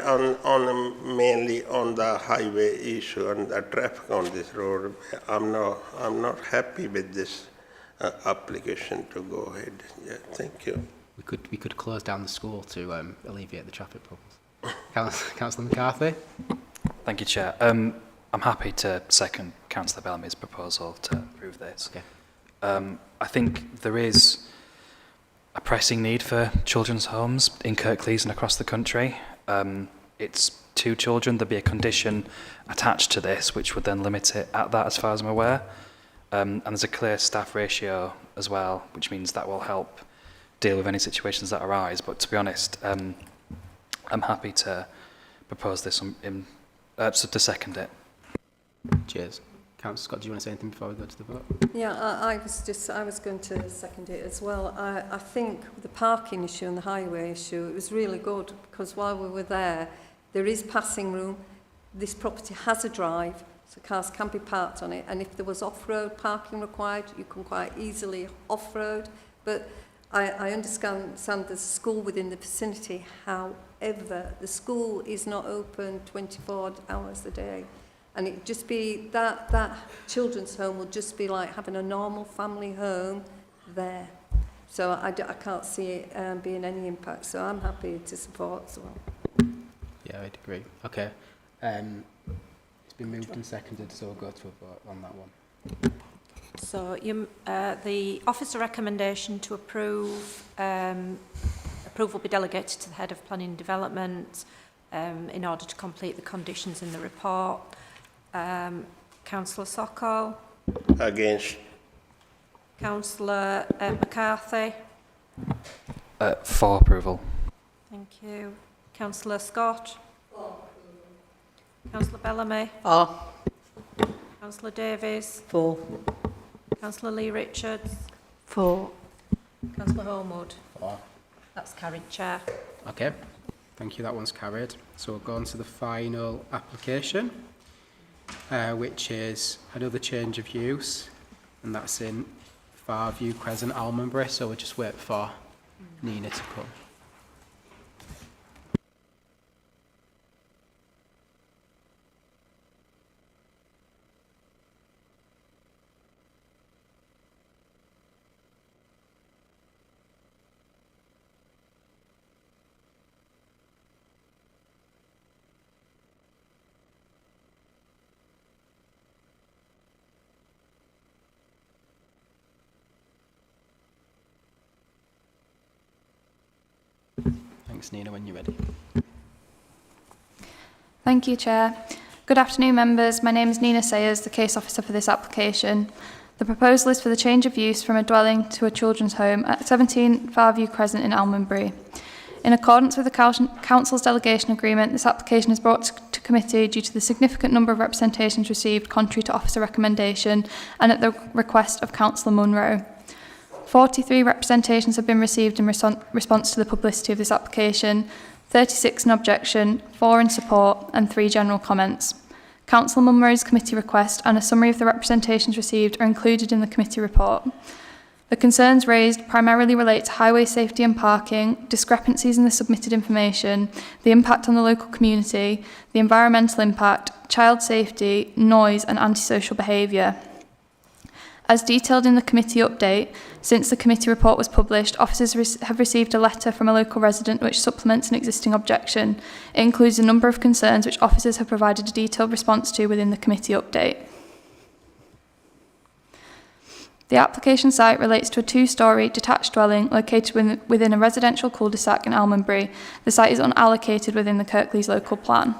mainly on the highway issue and the traffic on this road, I'm not happy with this application to go ahead. Yeah, thank you. We could close down the school to alleviate the traffic problems. Councillor McCarthy. Thank you, Chair. I'm happy to second Councillor Bellamy's proposal to approve this. Okay. I think there is a pressing need for children's homes in Kirklees and across the country. It's 2 children. There'd be a condition attached to this which would then limit it at that, as far as I'm aware. And there's a clear staff ratio as well, which means that will help deal with any situations that arise. But to be honest, I'm happy to propose this to second it. Cheers. Councillor Scott, do you want to say anything before we go to the vote? Yeah, I was going to second it as well. I think the parking issue and the highway issue, it was really good because while we were there is passing room. This property has a drive, so cars can be parked on it. And if there was off-road parking required, you can quite easily off-road. But I understand there's a school within the vicinity. However, the school is not open 24 hours a day. And it'd just be that children's home will just be like having a normal family home there. So I can't see it being any impact. So I'm happy to support as well. Yeah, I'd agree. Okay. It's been moved and seconded, so we'll go to a vote on that one. So the officer recommendation to approve, approval will be delegated to the head of planning and development in order to complete the conditions in the report. Councillor Sokol. Against. Councillor McCarthy. For approval. Thank you. Councillor Scott. Councillor Bellamy. For. Councillor Davies. For. Councillor Lee Richards. For. Councillor Homewood. For. That's carried, Chair. Okay. Thank you. That one's carried. So we'll go on to the final application, which is another change of use, and that's in Farview Crescent, Almonbury. So we'll just wait for Nina to come. Thanks, Nina, when you're ready. Thank you, Chair. Good afternoon, members. My name is Nina Sayers, the case officer for this application. The proposal is for the change of use from a dwelling to a children's home at 17 Farview Crescent in Almonbury. In accordance with the Council's delegation agreement, this application is brought to committee due to the significant number of representations received contrary to officer recommendation and at the request of Councillor Munro. 43 representations have been received in response to the publicity of this application, 36 in objection, 4 in support and 3 general comments. Councillor Munro's committee request and a summary of the representations received are included in the committee report. The concerns raised primarily relate to highway safety and parking, discrepancies in the submitted information, the impact on the local community, the environmental impact, child safety, noise and antisocial behaviour. As detailed in the committee update, since the committee report was published, officers have received a letter from a local resident which supplements an existing objection. It includes a number of concerns which officers have provided a detailed response to within the committee update. The application site relates to a 2-storey detached dwelling located within a residential cul-de-sac in Almonbury. The site is unallocated within the Kirklees local plan.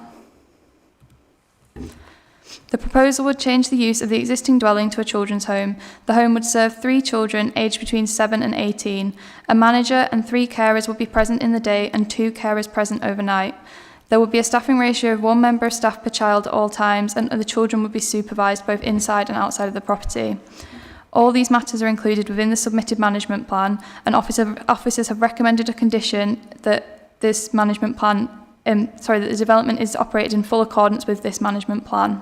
The proposal would change the use of the existing dwelling to a children's home. The home would serve 3 children aged between 7 and 18. A manager and 3 carers would be present in the day and 2 carers present overnight. There would be a staffing ratio of 1 member of staff per child at all times, and the children would be supervised both inside and outside of the property. All these matters are included within the submitted management plan, and officers have recommended a condition that this management plan, that the development is operated in full accordance with this management plan.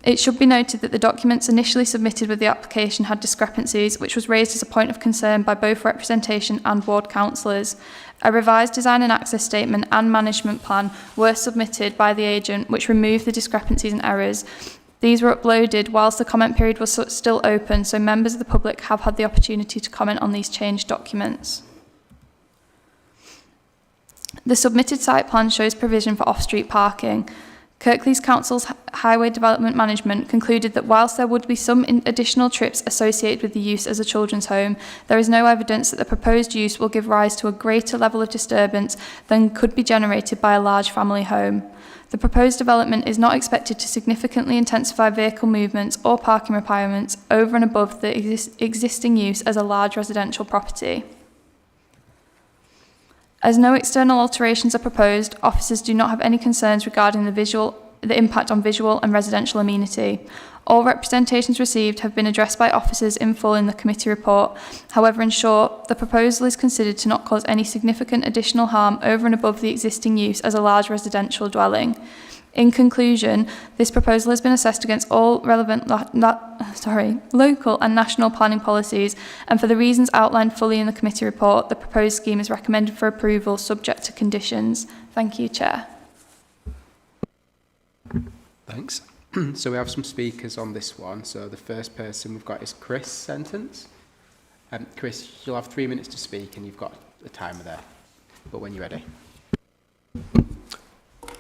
It should be noted that the documents initially submitted with the application had discrepancies, which was raised as a point of concern by both representation and ward councillors. A revised design and access statement and management plan were submitted by the agent, which removed the discrepancies and errors. These were uploaded whilst the comment period was still open, so members of the public have had the opportunity to comment on these changed documents. The submitted site plan shows provision for off-street parking. Kirklees Council's Highway Development Management concluded that whilst there would be some additional trips associated with the use as a children's home, there is no evidence that the proposed use will give rise to a greater level of disturbance than could be generated by a large family home. The proposed development is not expected to significantly intensify vehicle movements or parking requirements over and above the existing use as a large residential property. As no external alterations are proposed, officers do not have any concerns regarding the impact on visual and residential amenity. All representations received have been addressed by officers in full in the committee report. However, in short, the proposal is considered to not cause any significant additional harm over and above the existing use as a large residential dwelling. In conclusion, this proposal has been assessed against all relevant local and national planning policies, and for the reasons outlined fully in the committee report, the proposed scheme is recommended for approval subject to conditions. Thank you, Chair. Thanks. So we have some speakers on this one. So the first person we've got is Chris Sentence. Chris, you'll have 3 minutes to speak and you've got a timer there, but when you're ready.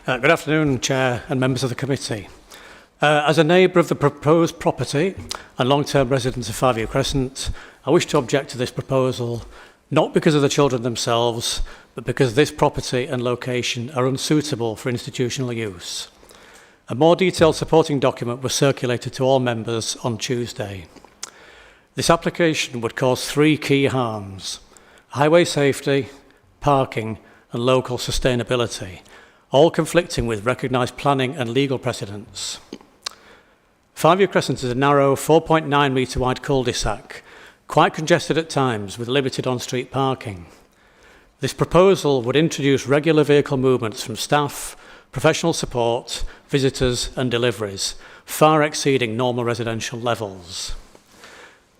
Good afternoon, Chair and members of the committee. As a neighbour of the proposed property and long-term resident of Farview Crescent, I wish to object to this proposal, not because of the children themselves, but because this property and location are unsuitable for institutional use. A more detailed supporting document was circulated to all members on Tuesday. This application would cause 3 key harms: highway safety, parking, and local sustainability, all conflicting with recognised planning and legal precedents. Farview Crescent is a narrow 4.9 metre wide cul-de-sac, quite congested at times with limited on-street parking. This proposal would introduce regular vehicle movements from staff, professional support, visitors and deliveries, far exceeding normal residential levels.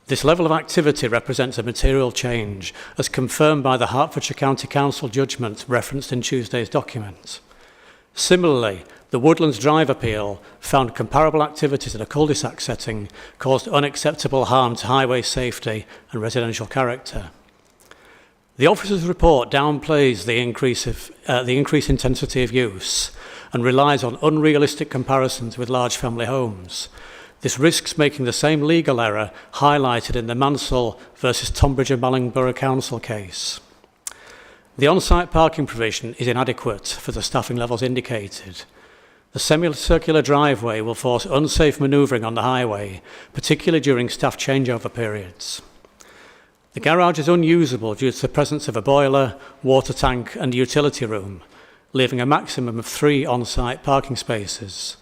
This level of activity represents a material change, as confirmed by the Hertfordshire County Council judgment referenced in Tuesday's document. Similarly, the Woodlands Drive appeal found comparable activities in a cul-de-sac setting caused unacceptable harm to highway safety and residential character. The officer's report downplays the increased intensity of use and relies on unrealistic comparisons with large family homes. This risks making the same legal error highlighted in the Mansell versus Tonbridge and Malling Borough Council case. The on-site parking provision is inadequate for the staffing levels indicated. The semicircular driveway will force unsafe manoeuvring on the highway, particularly during staff changeover periods. The garage is unusable due to the presence of a boiler, water tank and utility room, leaving a maximum of 3 on-site parking spaces.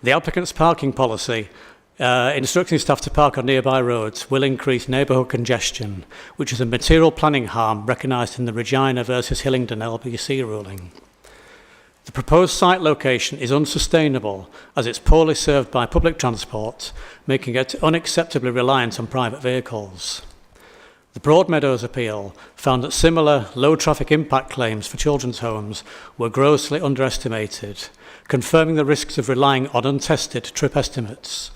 The applicant's parking policy, instructing staff to park on nearby roads, will increase neighbourhood congestion, which is a material planning harm recognised in the Regina versus Hillingdon LBC ruling. The proposed site location is unsustainable as it's poorly served by public transport, making it unacceptably reliant on private vehicles. The Broadmeadows appeal found that similar low-traffic impact claims for children's homes were grossly underestimated, confirming the risks of relying on untested trip estimates.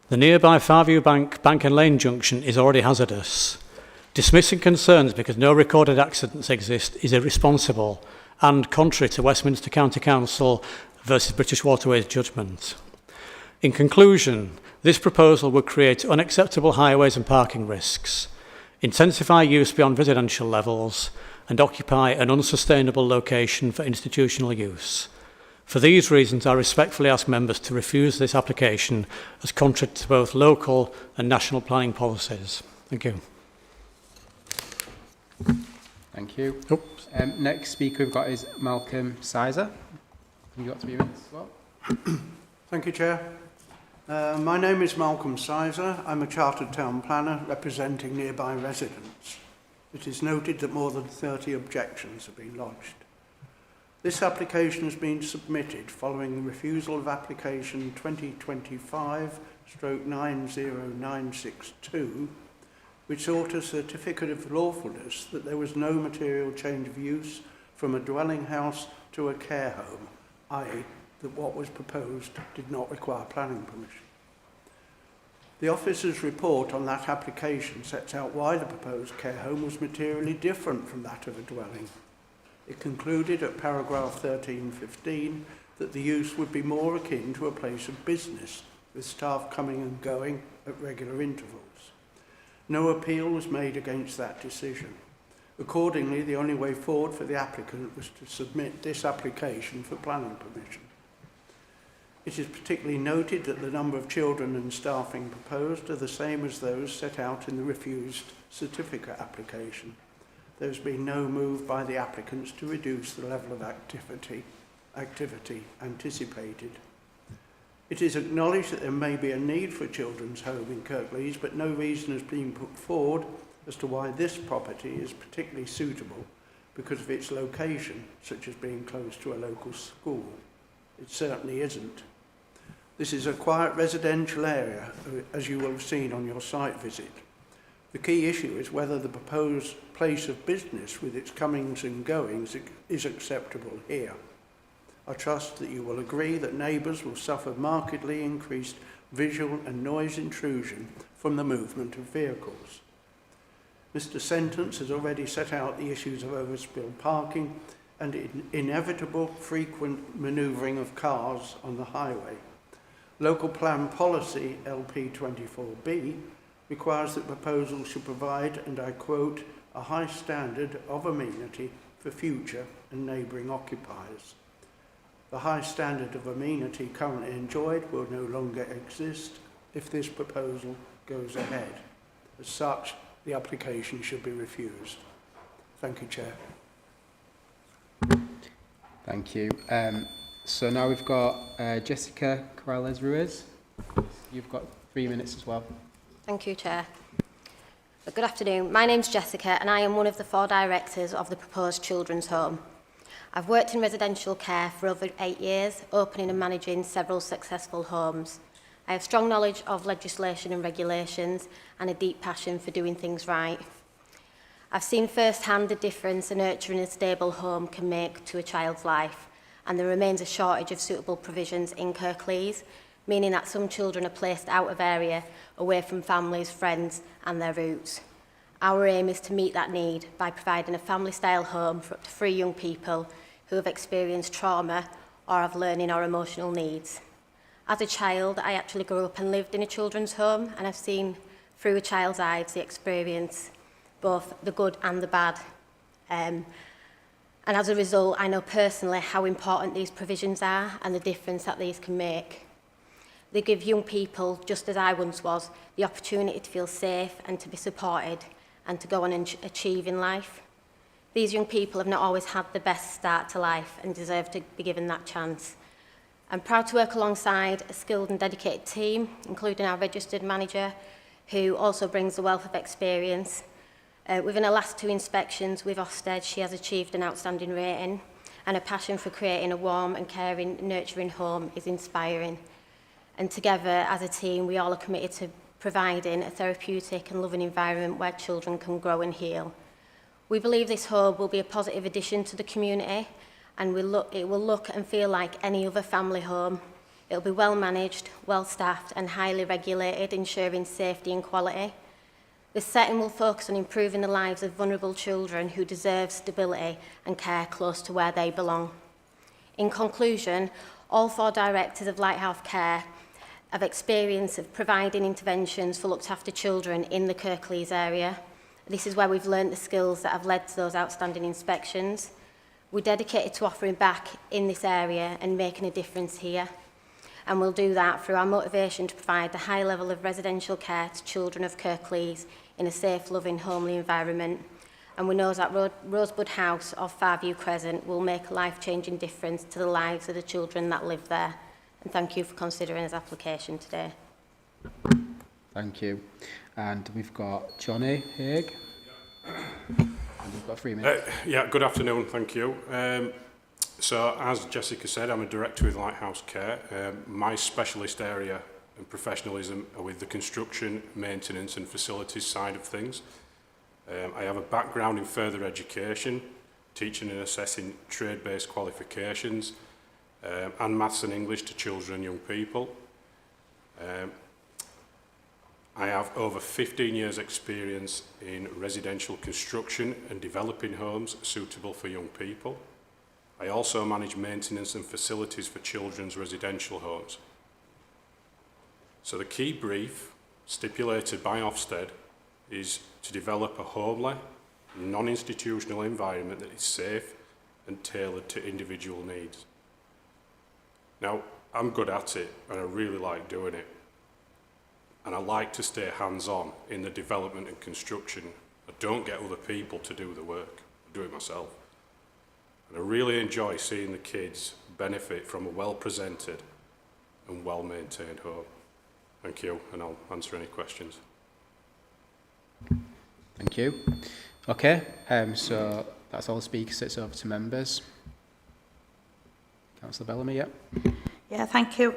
The nearby Farview Bank and Lane junction is already hazardous. Dismissing concerns because no recorded accidents exist is irresponsible and contrary to Westminster County Council versus British Waterways judgment. In conclusion, this proposal would create unacceptable highways and parking risks, intensify use beyond residential levels, and occupy an unsustainable location for institutional use. For these reasons, I respectfully ask members to refuse this application as contrary to both local and national planning policies. Thank you. Thank you. Next speaker we've got is Malcolm Sizer. You've got 3 minutes as well. Thank you, Chair. My name is Malcolm Sizer. I'm a Chartered Town Planner representing nearby residents. It is noted that more than 30 objections have been lodged. This application has been submitted following the refusal of application 2025/90962, which sought a certificate of lawfulness that there was no material change of use from a dwelling house to a care home, i.e. that what was proposed did not require planning permission. The officer's report on that application sets out why the proposed care home was materially different from that of a dwelling. It concluded at paragraph 1315 that the use would be more akin to a place of business, with staff coming and going at regular intervals. No appeal was made against that decision. Accordingly, the only way forward for the applicant was to submit this application for planning permission. It is particularly noted that the number of children and staffing proposed are the same as those set out in the refused certificate application. There has been no move by the applicants to reduce the level of activity anticipated. It is acknowledged that there may be a need for a children's home in Kirklees, but no reason has been put forward as to why this property is particularly suitable because of its location, such as being close to a local school. It certainly isn't. This is a quiet residential area, as you will have seen on your site visit. The key issue is whether the proposed place of business with its comings and goings is acceptable here. I trust that you will agree that neighbours will suffer markedly increased visual and noise intrusion from the movement of vehicles. Mr. Sentence has already set out the issues of overspill parking and inevitable frequent manoeuvring of cars on the highway. Local Plan Policy LP24B requires that proposals should provide, and I quote, a high standard of amenity for future and neighbouring occupiers. The high standard of amenity currently enjoyed will no longer exist if this proposal goes ahead. As such, the application should be refused. Thank you, Chair. Thank you. So now we've got Jessica Corrales-Ruiz. You've got 3 minutes as well. Thank you, Chair. Good afternoon. My name's Jessica and I am one of the 4 directors of the proposed children's home. I've worked in residential care for over 8 years, opening and managing several successful homes. I have strong knowledge of legislation and regulations and a deep passion for doing things right. I've seen firsthand the difference a nurturing and stable home can make to a child's life, and there remains a shortage of suitable provisions in Kirklees, meaning that some children are placed out of area, away from families, friends and their roots. Our aim is to meet that need by providing a family-style home for up to 3 young people who have experienced trauma or have learning or emotional needs. As a child, I actually grew up and lived in a children's home, and I've seen through a child's eyes the experience, both the good and the bad. And as a result, I know personally how important these provisions are and the difference that these can make. They give young people, just as I once was, the opportunity to feel safe and to be supported and to go on and achieve in life. These young people have not always had the best start to life and deserve to be given that chance. I'm proud to work alongside a skilled and dedicated team, including our registered manager, who also brings a wealth of experience. Within the last 2 inspections with Ofsted, she has achieved an outstanding rating, and her passion for creating a warm and caring, nurturing home is inspiring. And together, as a team, we all are committed to providing a therapeutic and loving environment where children can grow and heal. We believe this home will be a positive addition to the community, and it will look and feel like any other family home. It will be well managed, well staffed and highly regulated, ensuring safety and quality. This setting will focus on improving the lives of vulnerable children who deserve stability and care close to where they belong. In conclusion, all 4 directors of Lighthouse Care have experience of providing interventions for looked after children in the Kirklees area. This is where we've learnt the skills that have led to those outstanding inspections. We're dedicated to offering back in this area and making a difference here. And we'll do that through our motivation to provide a high level of residential care to children of Kirklees in a safe, loving, homely environment. And we know that Rosebud House off Farview Crescent will make a life-changing difference to the lives of the children that live there. And thank you for considering this application today. Thank you. And we've got Johnny Haig. And we've got 3 minutes. Yeah, good afternoon, thank you. So, as Jessica said, I'm a director with Lighthouse Care. My specialist area and professionalism are with the construction, maintenance and facilities side of things. I have a background in further education, teaching and assessing trade-based qualifications, and maths and English to children and young people. I have over 15 years experience in residential construction and developing homes suitable for young people. I also manage maintenance and facilities for children's residential homes. So the key brief stipulated by Ofsted is to develop a homely, non-institutional environment that is safe and tailored to individual needs. Now, I'm good at it and I really like doing it. And I like to stay hands-on in the development and construction. I don't get other people to do the work, I do it myself. And I really enjoy seeing the kids benefit from a well-presented and well-maintained home. Thank you, and I'll answer any questions. Thank you. Okay, so that's all the speakers. It's over to members. Councillor Bellamy, yeah. Yeah, thank you.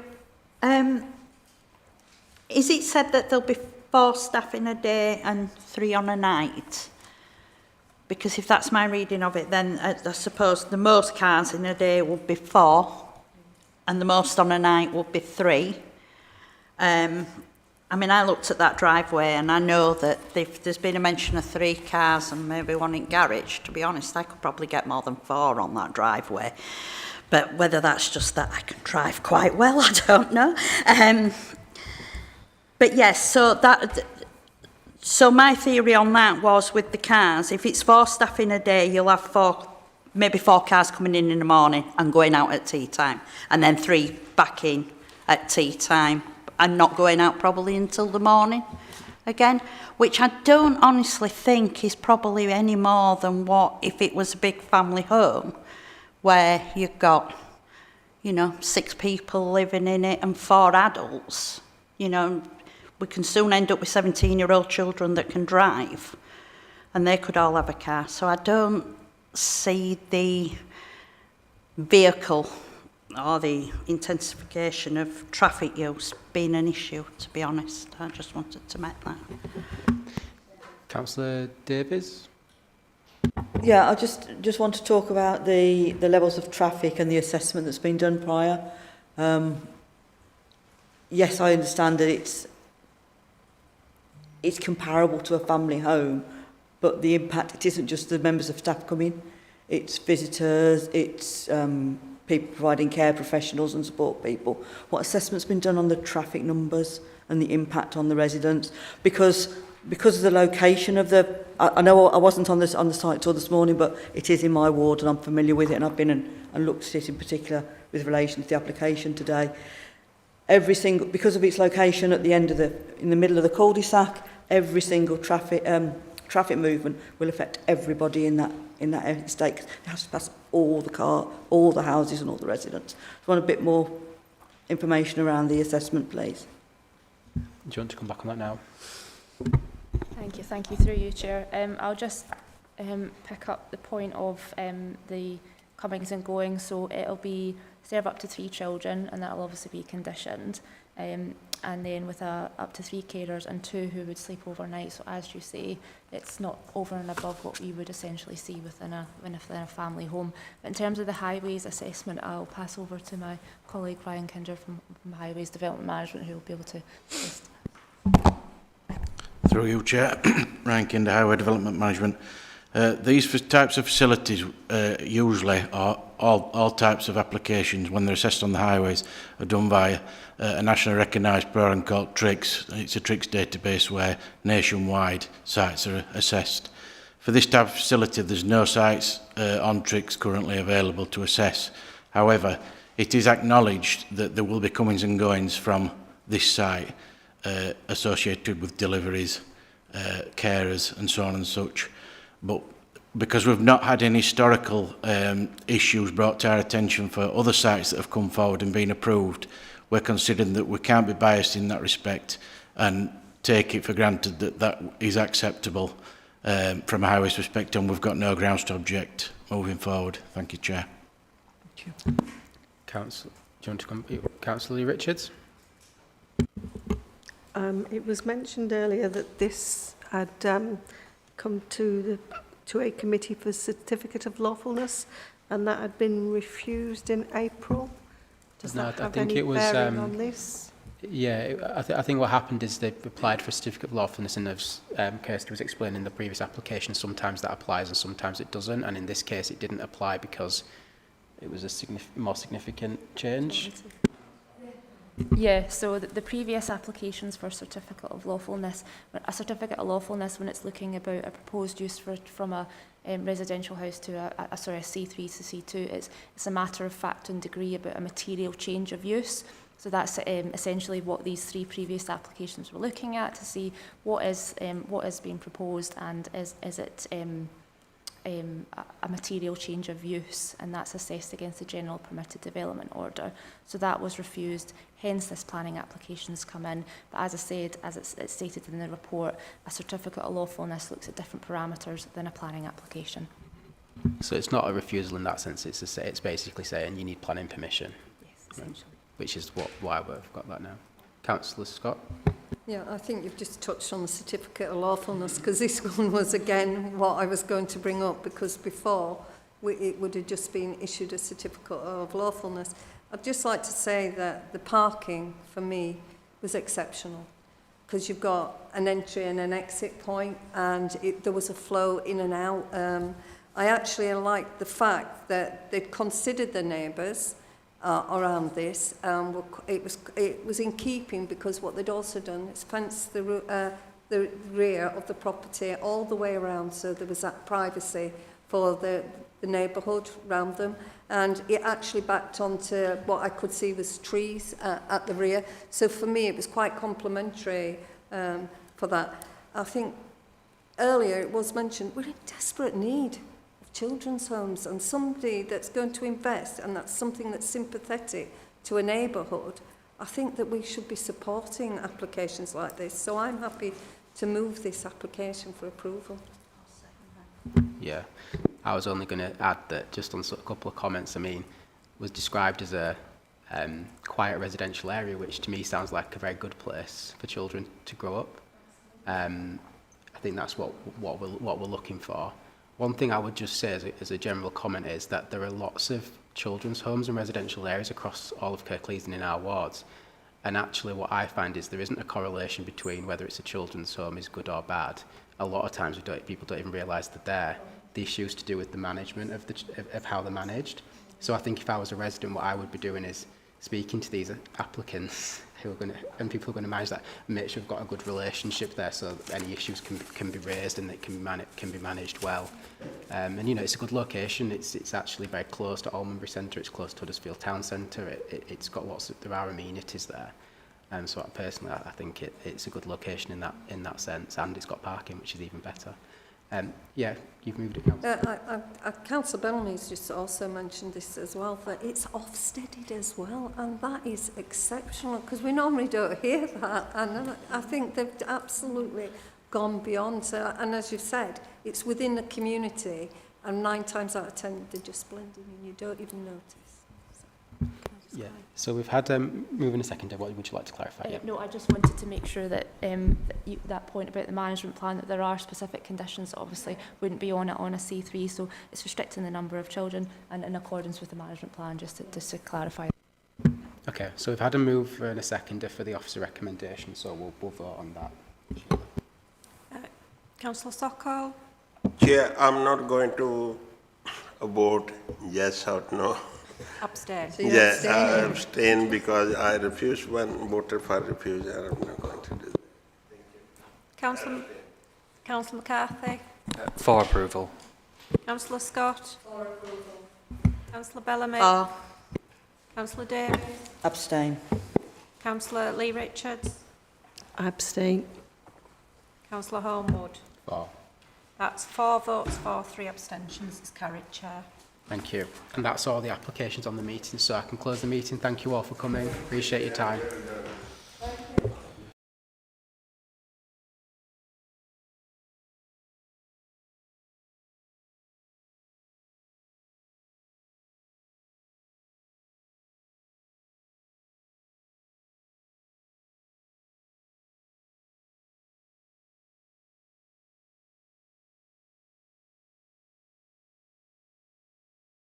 Is it said that there'll be 4 staff in a day and 3 on a night? Because if that's my reading of it, then I suppose the most cars in a day would be 4 and the most on a night would be 3. I mean, I looked at that driveway and I know that if there's been a mention of 3 cars and maybe one in garage, to be honest, I could probably get more than 4 on that driveway. But whether that's just that I can drive quite well, I don't know. But yes, so my theory on that was with the cars, if it's 4 staff in a day, you'll have maybe 4 cars coming in the morning and going out at tea time, and then 3 back in at tea time, and not going out probably until the morning again, which I don't honestly think is probably any more than what if it was a big family home where you've got, 6 people living in it and 4 adults. We can soon end up with 17-year-old children that can drive, and they could all have a car. So I don't see the vehicle or the intensification of traffic use being an issue, to be honest. I just wanted to make that. Councillor Davies? Yeah, I just want to talk about the levels of traffic and the assessment that's been done prior. Yes, I understand that it's comparable to a family home, but the impact, it isn't just the members of staff coming, it's visitors, it's people providing care, professionals and support people. What assessment's been done on the traffic numbers and the impact on the residents? Because of the location of I know I wasn't on the site till this morning, but it is in my ward and I'm familiar with it, and I've been and looked at it in particular with relation to the application today. Because of its location at the end of in the middle of the cul-de-sac, every single traffic movement will affect everybody in that estate. It has to pass all the houses and all the residents. I want a bit more information around the assessment, please. Do you want to come back on that now? Thank you through you, Chair. I'll just pick up the point of the comings and goings. So it'll be serve up to 3 children, and that'll obviously be conditioned. And then with up to 3 carers and 2 who would sleep overnight. So as you say, it's not over and above what we would essentially see within a family home. But in terms of the highways assessment, I'll pass over to my colleague Ryan Kinder from Highways Development Management, who will be able to assist. Through you, Chair. Ryan Kinder, Highway Development Management. These types of facilities usually, or all types of applications when they're assessed on the highways, are done by a nationally recognised program called TRIGS. It's a TRIGS database where nationwide sites are assessed. For this type of facility, there's no sites on TRIGS currently available to assess. However, it is acknowledged that there will be comings and goings from this site associated with deliveries, carers and so on and such. But because we've not had any historical issues brought to our attention for other sites that have come forward and been approved, we're considering that we can't be biased in that respect and take it for granted that that is acceptable from a highways perspective, and we've got no grounds to object moving forward. Thank you, Chair. Thank you. Councillor, do you want to come? Councillor Richards? It was mentioned earlier that this had come to a committee for certificate of lawfulness, and that had been refused in April. Does that have any bearing on this? Yeah, I think what happened is they've applied for a certificate of lawfulness, and as Kirsty was explaining in the previous application, sometimes that applies and sometimes it doesn't, and in this case it didn't apply because it was a more significant change. Yeah, so the previous applications for certificate of lawfulness, a certificate of lawfulness when it's looking about a proposed use from a residential house to a C3 to C2, it's a matter of fact and degree about a material change of use. So that's essentially what these three previous applications were looking at, to see what is being proposed and is it a material change of use, and that's assessed against the general permitted development order. So that was refused, hence this planning application's come in. But as I said, as it's stated in the report, a certificate of lawfulness looks at different parameters than a planning application. So it's not a refusal in that sense, it's basically saying you need planning permission. Yes, essentially. Which is why we've got that now. Councillor Scott? Yeah, I think you've just touched on the certificate of lawfulness, because this one was, again, what I was going to bring up, because before it would have just been issued a certificate of lawfulness. I'd just like to say that the parking, for me, was exceptional, because you've got an entry and an exit point, and there was a flow in and out. I actually liked the fact that they'd considered the neighbours around this. It was in keeping, because what they'd also done is fenced the rear of the property all the way around, so there was that privacy for the neighbourhood around them, and it actually backed onto what I could see was trees at the rear. So for me it was quite complimentary for that. I think earlier it was mentioned we're in desperate need children's homes, and somebody that's going to invest, and that's something that's sympathetic to a neighbourhood. I think that we should be supporting applications like this, so I'm happy to move this application for approval. Yeah, I was only going to add that, just on a couple of comments, I mean, was described as a quiet residential area, which to me sounds like a very good place for children to grow up. I think that's what we're looking for. One thing I would just say as a general comment is that there are lots of children's homes and residential areas across all of Kirklees and in our wards. And actually what I find is there isn't a correlation between whether it's a children's home is good or bad. A lot of times people don't even realise that they're the issues to do with the management of how they're managed. So I think if I was a resident, what I would be doing is speaking to these applicants who are going to, and people who are going to manage that, make sure we've got a good relationship there, so that any issues can be raised and it can be managed well. And you know, it's a good location. It's actually very close to Almonbury Centre. It's close to Huddersfield Town Centre. It's got there are amenities there. So personally, I think it's a good location in that sense, and it's got parking, which is even better. Yeah, you've moved it, Councillor. Councillor Bellamy just also mentioned this as well, that it's offsteaded as well, and that is exceptional, because we normally don't hear that, and I think they've absolutely gone beyond. So, and as you've said, it's within the community, and 9 times out of 10 they're just blending in, you don't even notice. So, yeah, so we've had moving a second. What would you like to clarify? Yeah. No, I just wanted to make sure that that point about the management plan, that there are specific conditions that obviously wouldn't be on a C3, so it's restricting the number of children and in accordance with the management plan, just to clarify. Okay, so we've had a move and a seconder for the officer recommendation, so we'll vote on that. Councillor Sokol? Chair, I'm not going to vote yes or no. Abstain. So Yeah, abstain. I abstain because I refuse when voted for refusal. I'm not going to do that. Councillor McCarthy? For approval. Councillor Scott? For approval. Councillor Bellamy? For. Councillor Davies? Abstain. Councillor Lee Richards? Abstain. Councillor Homewood? For. That's 4 votes for, 3 abstentions. It's carried, Chair. Thank you. And that's all the applications on the meeting, so I can close the meeting. Thank you all for coming. Appreciate your time.